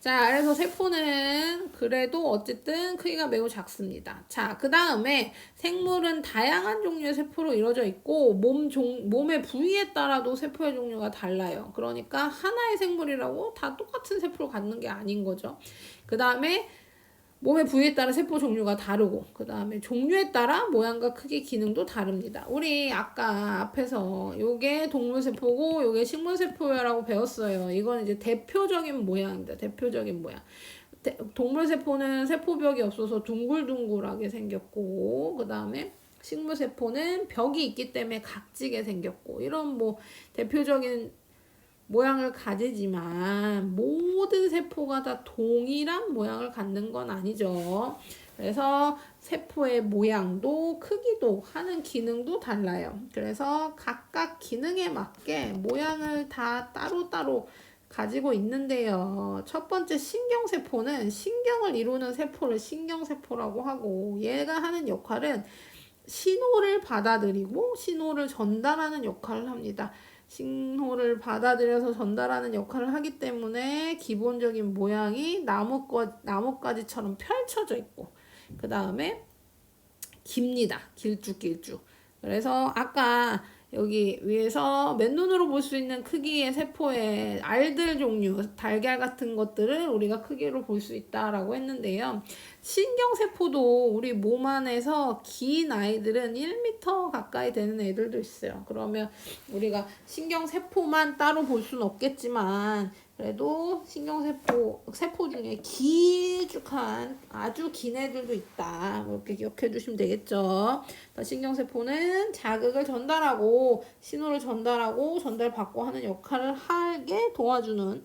자, 그래서 세포는 그래도 어쨌든 크기가 매우 작습니다. 자, 그 다음에 생물은 다양한 종류의 세포로 이루어져 있고 몸의 부위에 따라도 세포의 종류가 달라요. 그러니까 하나의 생물이라고 다 똑같은 세포를 갖는 게 아닌 거죠. 그 다음에 몸의 부위에 따라 세포 종류가 다르고 그 다음에 종류에 따라 모양과 크기 기능도 다릅니다. 우리 아까 앞에서 요게 동물세포고 요게 식물세포라고 배웠어요. 이건 이제 대표적인 모양입니다. 대표적인 모양. 동물세포는 세포벽이 없어서 둥글둥글하게 생겼고 그 다음에 식물세포는 벽이 있기 때문에 각지게 생겼고 이런 뭐 대표적인 모양을 가지지만 모든 세포가 다 동일한 모양을 갖는 건 아니죠. 그래서 세포의 모양도 크기도 하는 기능도 달라요. 그래서 각각 기능에 맞게 모양을 다 따로따로 가지고 있는데요. 첫 번째 신경세포는 신경을 이루는 세포를 신경세포라고 하고 얘가 하는 역할은 신호를 받아들이고 신호를 전달하는 역할을 합니다. 신호를 받아들여서 전달하는 역할을 하기 때문에 기본적인 모양이 나뭇가지처럼 펼쳐져 있고 그 다음에 깁니다. 길쭉길쭉. 그래서 아까 여기 위에서 맨눈으로 볼 수 있는 크기의 세포의 알들 종류, 달걀 같은 것들을 우리가 크기로 볼 수 있다라고 했는데요. 신경세포도 우리 몸 안에서 긴 아이들은 1m 가까이 되는 애들도 있어요. 그러면 우리가 신경세포만 따로 볼 수는 없겠지만 그래도 세포 중에 길쭉한 아주 긴 애들도 있다. 이렇게 기억해 주시면 되겠죠. 신경세포는 자극을 전달하고 신호를 전달하고 전달받고 하는 역할을 하게 도와주는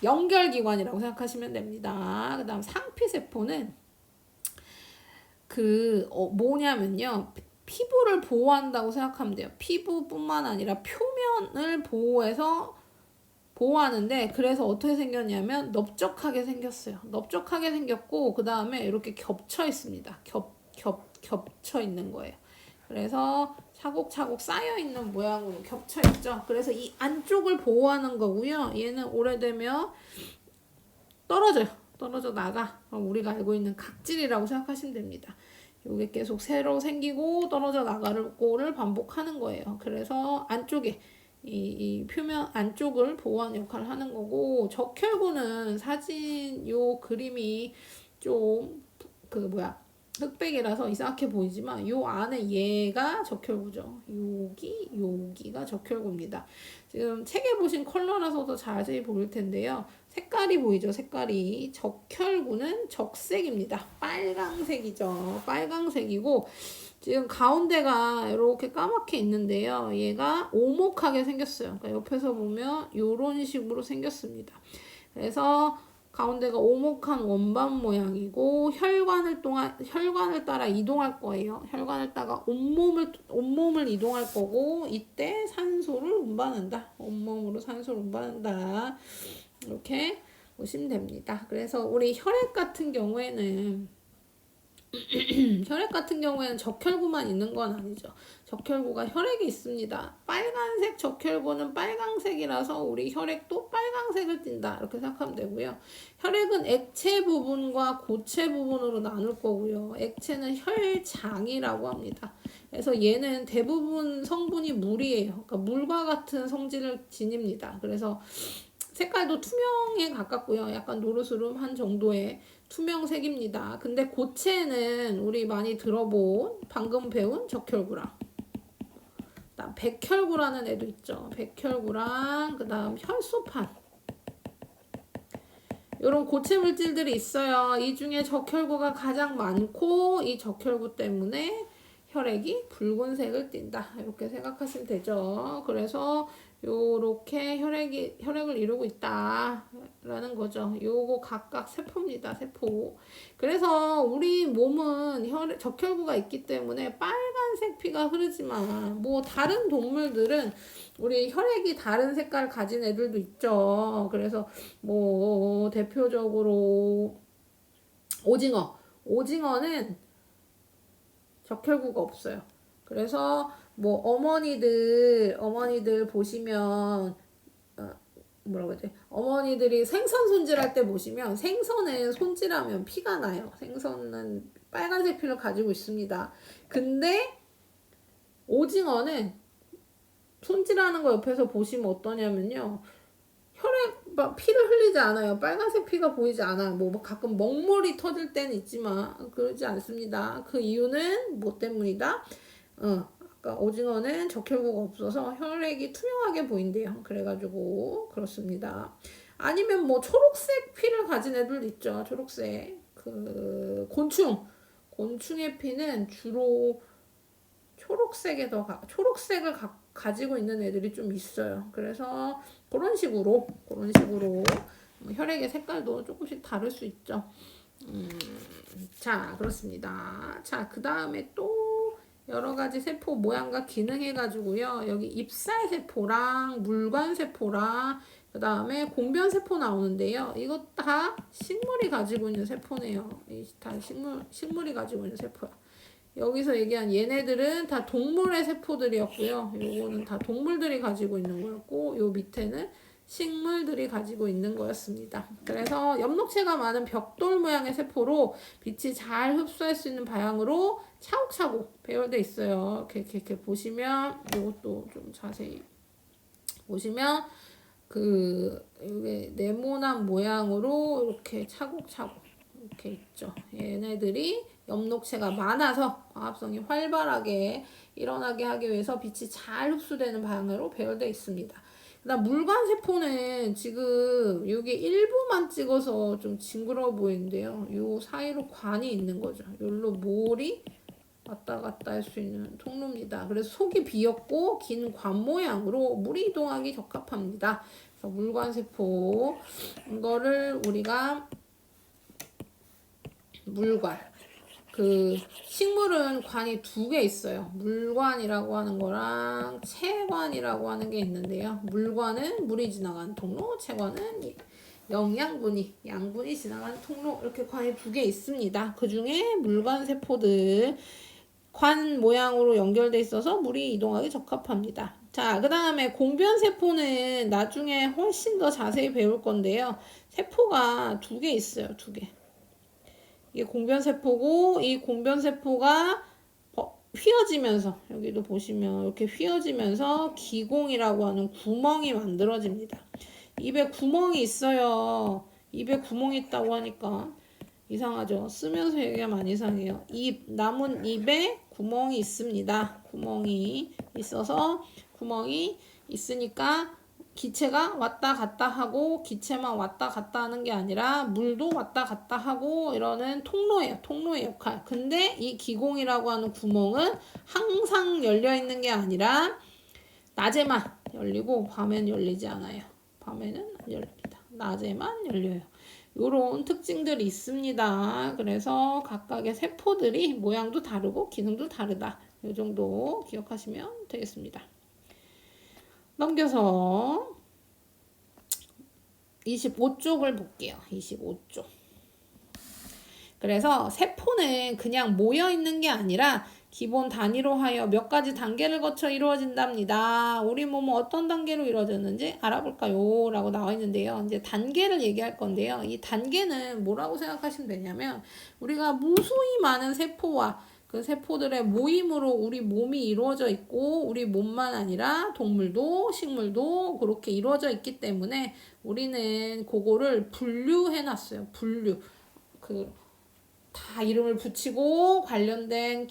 연결기관이라고 생각하시면 됩니다. 그 다음 상피세포는 뭐냐면요. 피부를 보호한다고 생각하면 돼요. 피부뿐만 아니라 표면을 보호하는데 그래서 어떻게 생겼냐면 넓적하게 생겼어요. 넓적하게 생겼고 그 다음에 이렇게 겹쳐 있습니다. 겹쳐 있는 거예요. 그래서 차곡차곡 쌓여 있는 모양으로 겹쳐 있죠. 그래서 이 안쪽을 보호하는 거고요. 얘는 오래되면 떨어져 나가. 그럼 우리가 알고 있는 각질이라고 생각하시면 됩니다. 이게 계속 새로 생기고 떨어져 나가고를 반복하는 거예요. 그래서 안쪽에 이 표면 안쪽을 보호하는 역할을 하는 거고 적혈구는 요 그림이 좀 흑백이라서 이상하게 보이지만 요 안에 얘가 적혈구죠. 여기가 적혈구입니다. 지금 책에 보신 컬러라서 더 자세히 보일 텐데요. 색깔이 보이죠? 색깔이 적혈구는 적색입니다. 빨강색이죠. 빨강색이고 지금 가운데가 이렇게 까맣게 있는데요. 얘가 오목하게 생겼어요. 그러니까 옆에서 보면 이런 식으로 생겼습니다. 그래서 가운데가 오목한 원반 모양이고 혈관을 따라 이동할 거예요. 혈관을 따라 온몸을 이동할 거고 이때 산소를 운반한다. 온몸으로 산소를 운반한다. 이렇게 보시면 됩니다. 그래서 우리 혈액 같은 경우에는 적혈구만 있는 건 아니죠. 적혈구가 혈액이 있습니다. 빨간색 적혈구는 빨강색이라서 우리 혈액도 빨강색을 띈다. 이렇게 생각하면 되고요. 혈액은 액체 부분과 고체 부분으로 나눌 거고요. 액체는 혈장이라고 합니다. 그래서 얘는 대부분 성분이 물이에요. 그러니까 물과 같은 성질을 지닙니다. 그래서 색깔도 투명에 가깝고요. 약간 노르스름한 정도의 투명색입니다. 근데 고체는 우리 많이 들어본 방금 배운 적혈구랑 그다음 백혈구라는 애도 있죠. 백혈구랑 그다음 혈소판 이런 고체 물질들이 있어요. 이 중에 적혈구가 가장 많고 이 적혈구 때문에 혈액이 붉은색을 띈다. 이렇게 생각하시면 되죠. 그래서 요렇게 혈액을 이루고 있다라는 거죠. 요거 각각 세포입니다. 세포. 그래서 우리 몸은 적혈구가 있기 때문에 빨간색 피가 흐르지만 뭐 다른 동물들은 우리 혈액이 다른 색깔 가진 애들도 있죠. 그래서 뭐 대표적으로 오징어는 적혈구가 없어요. 그래서 뭐 어머니들 보시면 뭐라고 해야 돼? 어머니들이 생선 손질할 때 보시면 생선은 손질하면 피가 나요. 생선은 빨간색 피를 가지고 있습니다. 근데 오징어는 손질하는 거 옆에서 보시면 어떠냐면요. 혈액 막 피를 흘리지 않아요. 빨간색 피가 보이지 않아요. 뭐 가끔 먹물이 터질 때는 있지만 그러지 않습니다. 그 이유는 뭐 때문이다? 아까 오징어는 적혈구가 없어서 혈액이 투명하게 보인대요. 그래가지고 그렇습니다. 아니면 뭐 초록색 피를 가진 애들도 있죠. 초록색 그 곤충의 피는 주로 초록색을 가지고 있는 애들이 좀 있어요. 그래서 그런 식으로 뭐 혈액의 색깔도 조금씩 다를 수 있죠. 자, 그렇습니다. 자, 그 다음에 또 여러 가지 세포 모양과 기능 해가지고요. 여기 입살 세포랑 물관 세포랑 그 다음에 공변 세포 나오는데요. 이거 다 식물이 가지고 있는 세포네요. 다 식물이 가지고 있는 세포야. 여기서 얘기한 얘네들은 다 동물의 세포들이었고요. 요거는 다 동물들이 가지고 있는 거였고, 요 밑에는 식물들이 가지고 있는 거였습니다. 그래서 엽록체가 많은 벽돌 모양의 세포로 빛이 잘 흡수할 수 있는 방향으로 차곡차곡 배열돼 있어요. 이렇게 보시면 이것도 좀 자세히 보시면 이게 네모난 모양으로 이렇게 차곡차곡 이렇게 있죠. 얘네들이 엽록체가 많아서 광합성이 활발하게 일어나게 하기 위해서 빛이 잘 흡수되는 방향으로 배열되어 있습니다. 그다음 물관세포는 지금 여기 일부만 찍어서 좀 징그러워 보이는데요. 요 사이로 관이 있는 거죠. 여기로 몰이 왔다 갔다 할 수 있는 통로입니다. 그래서 속이 비었고 긴 관 모양으로 물이 이동하기 적합합니다. 그래서 물관세포 이거를 우리가 물관 식물은 관이 2개 있어요. 물관이라고 하는 거랑 채관이라고 하는 게 있는데요. 물관은 물이 지나가는 통로, 채관은 양분이 지나가는 통로 이렇게 관이 2개 있습니다. 그 중에 물관 세포들 관 모양으로 연결돼 있어서 물이 이동하기 적합합니다. 자, 그 다음에 공변 세포는 나중에 훨씬 더 자세히 배울 건데요. 세포가 2개 있어요. 2개. 이게 공변세포고 이 공변세포가 휘어지면서 여기도 보시면 이렇게 휘어지면서 기공이라고 하는 구멍이 만들어집니다. 입에 구멍이 있어요. 입에 구멍이 있다고 하니까 이상하죠. 쓰면서 얘기하면 안 이상해요. 남은 입에 구멍이 있습니다. 구멍이 있어서 구멍이 있으니까 기체가 왔다 갔다 하고 기체만 왔다 갔다 하는 게 아니라 물도 왔다 갔다 하고 이러는 통로예요. 통로의 역할. 근데 이 기공이라고 하는 구멍은 항상 열려 있는 게 아니라 낮에만 열리고 밤에는 열리지 않아요. 밤에는 안 열립니다. 낮에만 열려요. 이런 특징들이 있습니다. 그래서 각각의 세포들이 모양도 다르고 기능도 다르다. 이 정도 기억하시면 되겠습니다. 넘겨서 25쪽을 볼게요. 25쪽. 그래서 세포는 그냥 모여 있는 게 아니라 기본 단위로 하여 몇 가지 단계를 거쳐 이루어진답니다. 우리 몸은 어떤 단계로 이루어졌는지 알아볼까요? 라고 나와 있는데요. 이제 단계를 얘기할 건데요. 이 단계는 뭐라고 생각하시면 되냐면 우리가 무수히 많은 세포와 그 세포들의 모임으로 우리 몸이 이루어져 있고 우리 몸만 아니라 동물도 식물도 그렇게 이루어져 있기 때문에 우리는 그거를 분류해 놨어요. 분류. 다 이름을 붙이고 관련된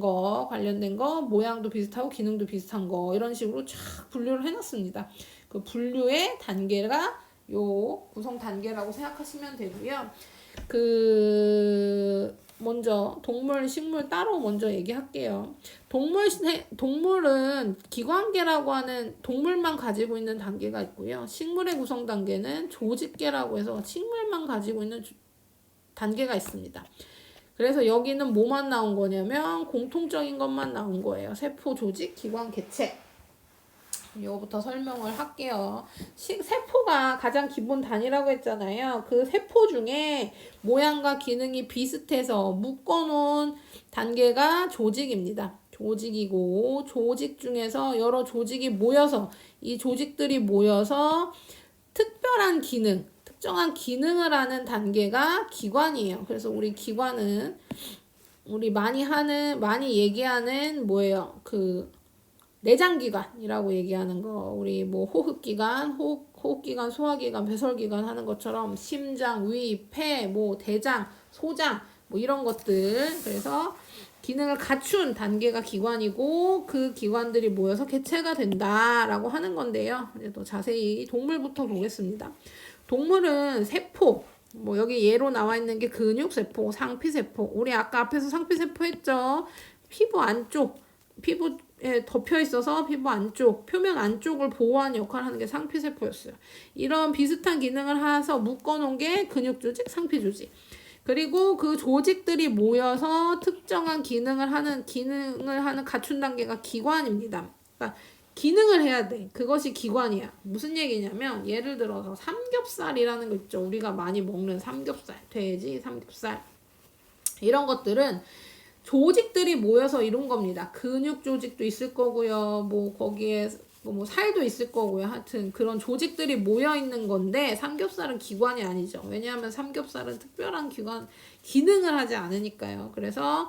거 모양도 비슷하고 기능도 비슷한 거 이런 식으로 쫙 분류를 해놨습니다. 그 분류의 단계가 요 구성 단계라고 생각하시면 되고요. 먼저 동물, 식물 따로 먼저 얘기할게요. 동물은 기관계라고 하는 동물만 가지고 있는 단계가 있고요. 식물의 구성 단계는 조직계라고 해서 식물만 가지고 있는 단계가 있습니다. 그래서 여기는 뭐만 나온 거냐면 공통적인 것만 나온 거예요. 세포, 조직, 기관, 개체. 이거부터 설명을 할게요. 세포가 가장 기본 단위라고 했잖아요. 그 세포 중에 모양과 기능이 비슷해서 묶어놓은 단계가 조직입니다. 조직이고 조직 중에서 여러 조직이 모여서 이 조직들이 모여서 특별한 기능, 특정한 기능을 하는 단계가 기관이에요. 그래서 우리 기관은 우리 많이 얘기하는 뭐예요? 그 내장기관이라고 얘기하는 거. 우리 뭐 호흡기관, 호흡기관, 소화기관, 배설기관 하는 것처럼 심장, 위, 폐, 뭐 대장, 소장 뭐 이런 것들. 그래서 기능을 갖춘 단계가 기관이고 그 기관들이 모여서 개체가 된다라고 하는 건데요. 이제 또 자세히 동물부터 보겠습니다. 동물은 세포, 뭐 여기 예로 나와 있는 게 근육세포, 상피세포. 우리 아까 앞에서 상피세포 했죠. 피부 안쪽, 피부에 덮여 있어서 피부 안쪽, 표면 안쪽을 보호하는 역할을 하는 게 상피세포였어요. 이런 비슷한 기능을 해서 묶어놓은 게 근육조직, 상피조직. 그리고 그 조직들이 모여서 특정한 기능을 하는 갖춘 단계가 기관입니다. 그러니까 기능을 해야 돼. 그것이 기관이야. 무슨 얘기냐면 예를 들어서 삼겹살이라는 거 있죠. 우리가 많이 먹는 삼겹살, 돼지, 삼겹살 이런 것들은 조직들이 모여서 이룬 겁니다. 근육 조직도 있을 거고요. 뭐 거기에 뭐 살도 있을 거고요. 하여튼 그런 조직들이 모여 있는 건데 삼겹살은 기관이 아니죠. 왜냐하면 삼겹살은 특별한 기능을 하지 않으니까요. 그래서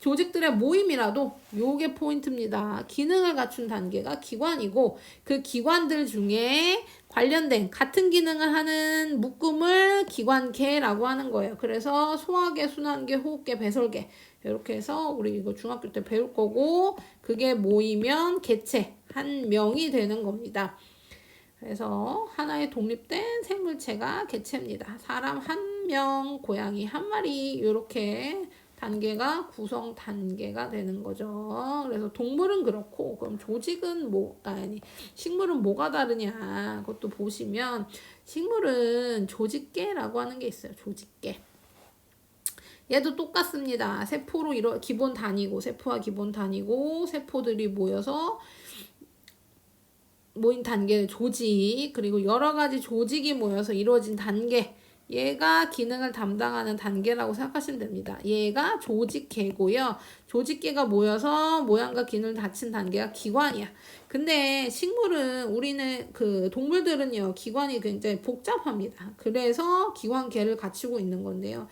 조직들의 모임이라도 요게 포인트입니다. 기능을 갖춘 단계가 기관이고 그 기관들 중에 관련된 같은 기능을 하는 묶음을 기관계라고 하는 거예요. 그래서 소화계, 순환계, 호흡계, 배설계 이렇게 해서 우리 이거 중학교 때 배울 거고 그게 모이면 개체 한 명이 되는 겁니다. 그래서 하나의 독립된 생물체가 개체입니다. 사람 한 명, 고양이 한 마리 이렇게 단계가 구성 단계가 되는 거죠. 그래서 동물은 그렇고 그럼 조직은 식물은 뭐가 다르냐 그것도 보시면 식물은 조직계라고 하는 게 있어요. 조직계. 얘도 똑같습니다. 세포로 기본 단위고 세포와 기본 단위고 세포들이 모여서 모인 단계는 조직 그리고 여러 가지 조직이 모여서 이루어진 단계 얘가 기능을 담당하는 단계라고 생각하시면 됩니다. 얘가 조직계고요. 조직계가 모여서 모양과 기능을 갖춘 단계가 기관이야. 근데 우리는 그 동물들은요 기관이 굉장히 복잡합니다. 그래서 기관계를 갖추고 있는 건데요.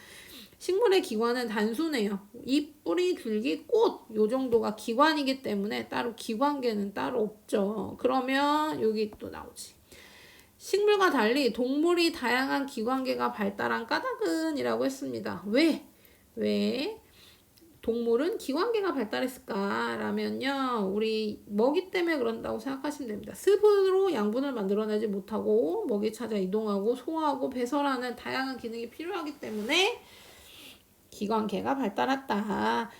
식물의 기관은 단순해요. 잎, 뿌리, 줄기, 꽃 요 정도가 기관이기 때문에 따로 기관계는 따로 없죠. 그러면 여기 또 나오지. 식물과 달리 동물이 다양한 기관계가 발달한 까닭은이라고 했습니다. 왜 동물은 기관계가 발달했을까? 라면요. 우리 먹이 때문에 그런다고 생각하시면 됩니다. 습으로 양분을 만들어내지 못하고 먹이 찾아 이동하고 소화하고 배설하는 다양한 기능이 필요하기 때문에 기관계가 발달했다.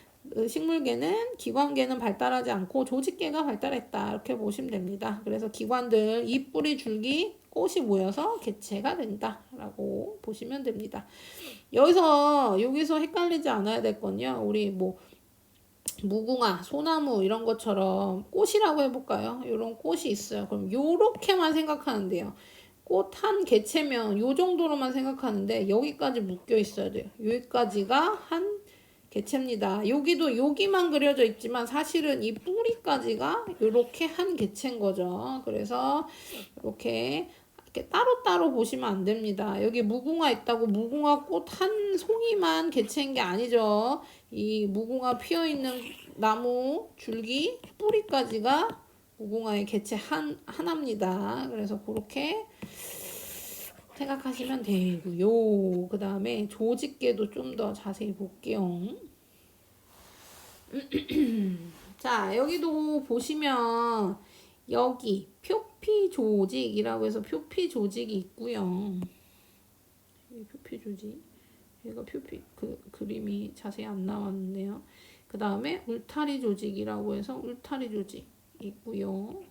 식물계는 기관계는 발달하지 않고 조직계가 발달했다. 이렇게 보시면 됩니다. 그래서 기관들, 잎, 뿌리, 줄기, 꽃이 모여서 개체가 된다라고 보시면 됩니다. 여기서 헷갈리지 않아야 될 건요. 우리 뭐 무궁화, 소나무 이런 것처럼 꽃이라고 해볼까요? 이런 꽃이 있어요. 그럼 요렇게만 생각하는데요. 꽃 한 개체면 요 정도로만 생각하는데 여기까지 묶여 있어야 돼요. 여기까지가 한 개체입니다. 여기만 그려져 있지만 사실은 이 뿌리까지가 이렇게 한 개체인 거죠. 그래서 이렇게 따로따로 보시면 안 됩니다. 여기 무궁화 있다고 무궁화 꽃 한 송이만 개체인 게 아니죠. 이 무궁화 피어있는 나무 줄기 뿌리까지가 무궁화의 개체 하나입니다. 그래서 그렇게 생각하시면 되고요. 그 다음에 조직계도 좀 더 자세히 볼게요. 자, 여기도 보시면 여기 표피 조직이라고 해서 표피 조직이 있고요. 표피 조직. 얘가 그림이 자세히 안 나왔는데요. 그 다음에 울타리 조직이라고 해서 울타리 조직 있고요.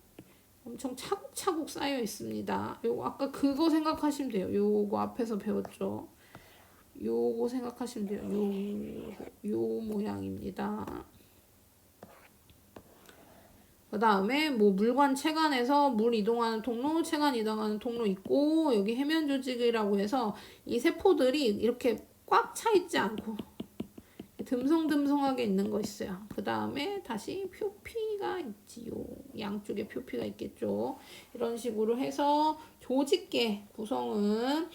엄청 차곡차곡 쌓여 있습니다. 요거 아까 그거 생각하시면 돼요. 요거 앞에서 배웠죠. 요거 생각하시면 돼요. 요 모양입니다. 그 다음에 뭐 물관 체관에서 물 이동하는 통로, 체관 이동하는 통로 있고 여기 해면 조직이라고 해서 이 세포들이 이렇게 꽉 차 있지 않고 듬성듬성하게 있는 거 있어요. 그 다음에 다시 표피가 있지요. 양쪽에 표피가 있겠죠. 이런 식으로 해서 조직계 구성은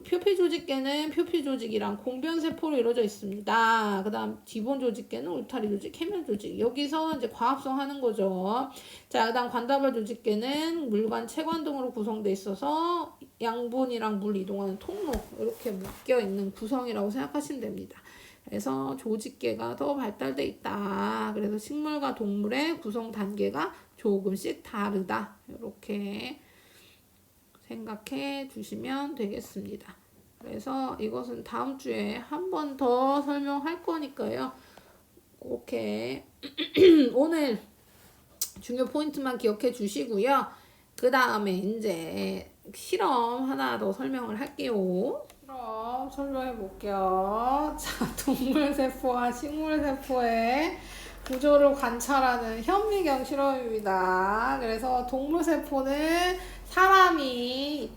표피 조직계는 표피 조직이랑 공변세포로 이루어져 있습니다. 그 다음 기본 조직계는 울타리 조직, 해면 조직. 여기서 이제 과합성 하는 거죠. 자, 그 다음 관다발 조직계는 물관, 체관 등으로 구성되어 있어서 양분이랑 물 이동하는 통로 이렇게 묶여 있는 구성이라고 생각하시면 됩니다. 그래서 조직계가 더 발달돼 있다. 그래서 식물과 동물의 구성 단계가 조금씩 다르다. 이렇게 생각해 주시면 되겠습니다. 그래서 이것은 다음 주에 한 번 더 설명할 거니까요. 그렇게 오늘 중요 포인트만 기억해 주시고요. 그 다음에 이제 실험 하나 더 설명을 할게요. 그럼 설명해 볼게요. 자, 동물세포와 식물세포의 구조를 관찰하는 현미경 실험입니다. 그래서 동물세포는 사람이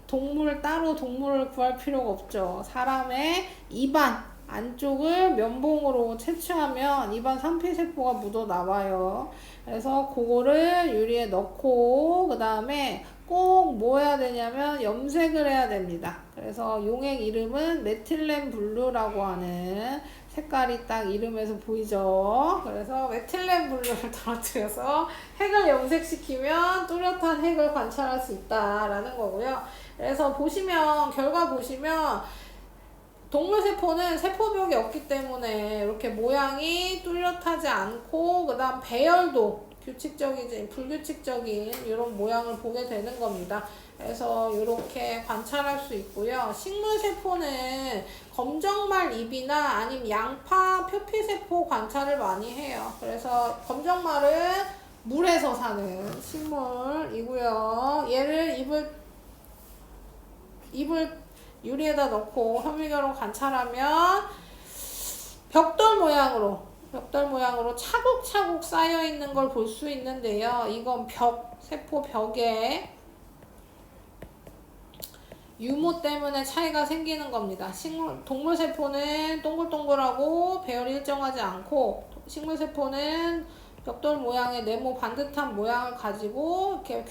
따로 동물을 구할 필요가 없죠. 사람의 입안 안쪽을 면봉으로 채취하면 입안 상피세포가 묻어 나와요. 그래서 그거를 유리에 넣고 그 다음에 꼭 뭐 해야 되냐면 염색을 해야 됩니다. 그래서 용액 이름은 메틸렌 블루라고 하는 색깔이 딱 이름에서 보이죠. 그래서 메틸렌 블루를 떨어뜨려서 핵을 염색시키면 뚜렷한 핵을 관찰할 수 있다라는 거고요. 그래서 결과 보시면 동물세포는 세포벽이 없기 때문에 이렇게 모양이 뚜렷하지 않고 그 다음 배열도 규칙적이지 불규칙적인 이런 모양을 보게 되는 겁니다. 그래서 이렇게 관찰할 수 있고요. 식물세포는 검정말 잎이나 아니면 양파 표피세포 관찰을 많이 해요. 그래서 검정말은 물에서 사는 식물이고요. 얘를 잎을 유리에다 넣고 현미경으로 관찰하면 벽돌 모양으로 차곡차곡 쌓여 있는 걸 볼 수 있는데요. 이건 세포 벽에 유모 때문에 차이가 생기는 겁니다. 동물세포는 동글동글하고 배열이 일정하지 않고 식물세포는 벽돌 모양의 네모 반듯한 모양을 가지고 이렇게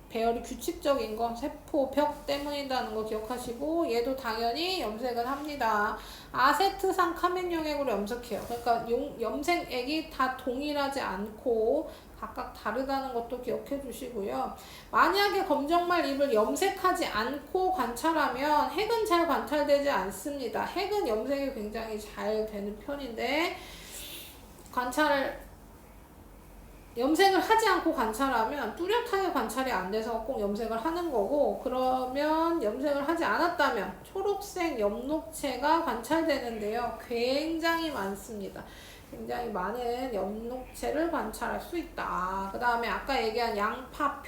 배열이 규칙적인 건 세포벽 때문이라는 거 기억하시고 얘도 당연히 염색을 합니다. 아세트산 카멘 용액으로 염색해요. 그러니까 염색액이 다 동일하지 않고 각각 다르다는 것도 기억해 주시고요. 만약에 검정말 잎을 염색하지 않고 관찰하면 핵은 잘 관찰되지 않습니다. 핵은 염색이 굉장히 잘 되는 편인데 염색을 하지 않고 관찰하면 뚜렷하게 관찰이 안 돼서 꼭 염색을 하는 거고, 그러면 염색을 하지 않았다면 초록색 엽록체가 관찰되는데요. 굉장히 많습니다. 굉장히 많은 엽록체를 관찰할 수 있다. 그 다음에 아까 얘기한 양파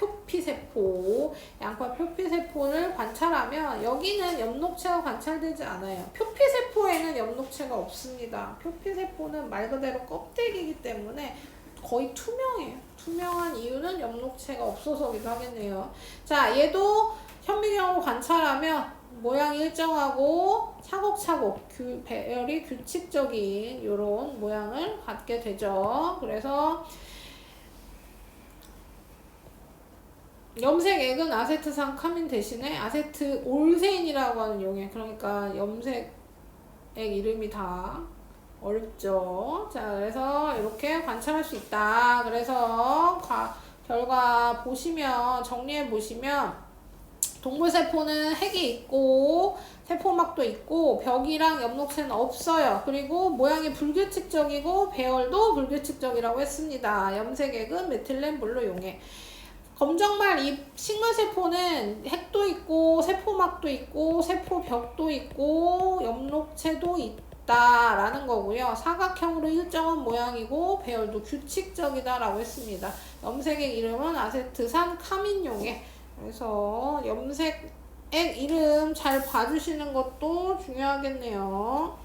표피세포를 관찰하면 여기는 엽록체가 관찰되지 않아요. 표피세포에는 엽록체가 없습니다. 표피세포는 말 그대로 껍데기이기 때문에 거의 투명해요. 투명한 이유는 엽록체가 없어서기도 하겠네요. 자, 얘도 현미경으로 관찰하면 모양이 일정하고 차곡차곡 배열이 규칙적인 이런 모양을 갖게 되죠. 그래서 염색액은 아세트산 카민 대신에 아세트올세인이라고 하는 용액, 그러니까 염색액 이름이 다 어렵죠. 자, 그래서 이렇게 관찰할 수 있다. 그래서 결과 정리해 보시면 동물세포는 핵이 있고 세포막도 있고 벽이랑 엽록체는 없어요. 그리고 모양이 불규칙적이고 배열도 불규칙적이라고 했습니다. 염색액은 메틸렌 블루 용액. 검정말 잎 식물세포는 핵도 있고 세포막도 있고 세포벽도 있고 엽록체도 있다라는 거고요. 사각형으로 일정한 모양이고 배열도 규칙적이다라고 했습니다. 염색액 이름은 아세트산 카민용액. 그래서 염색액 이름 잘 봐주시는 것도 중요하겠네요.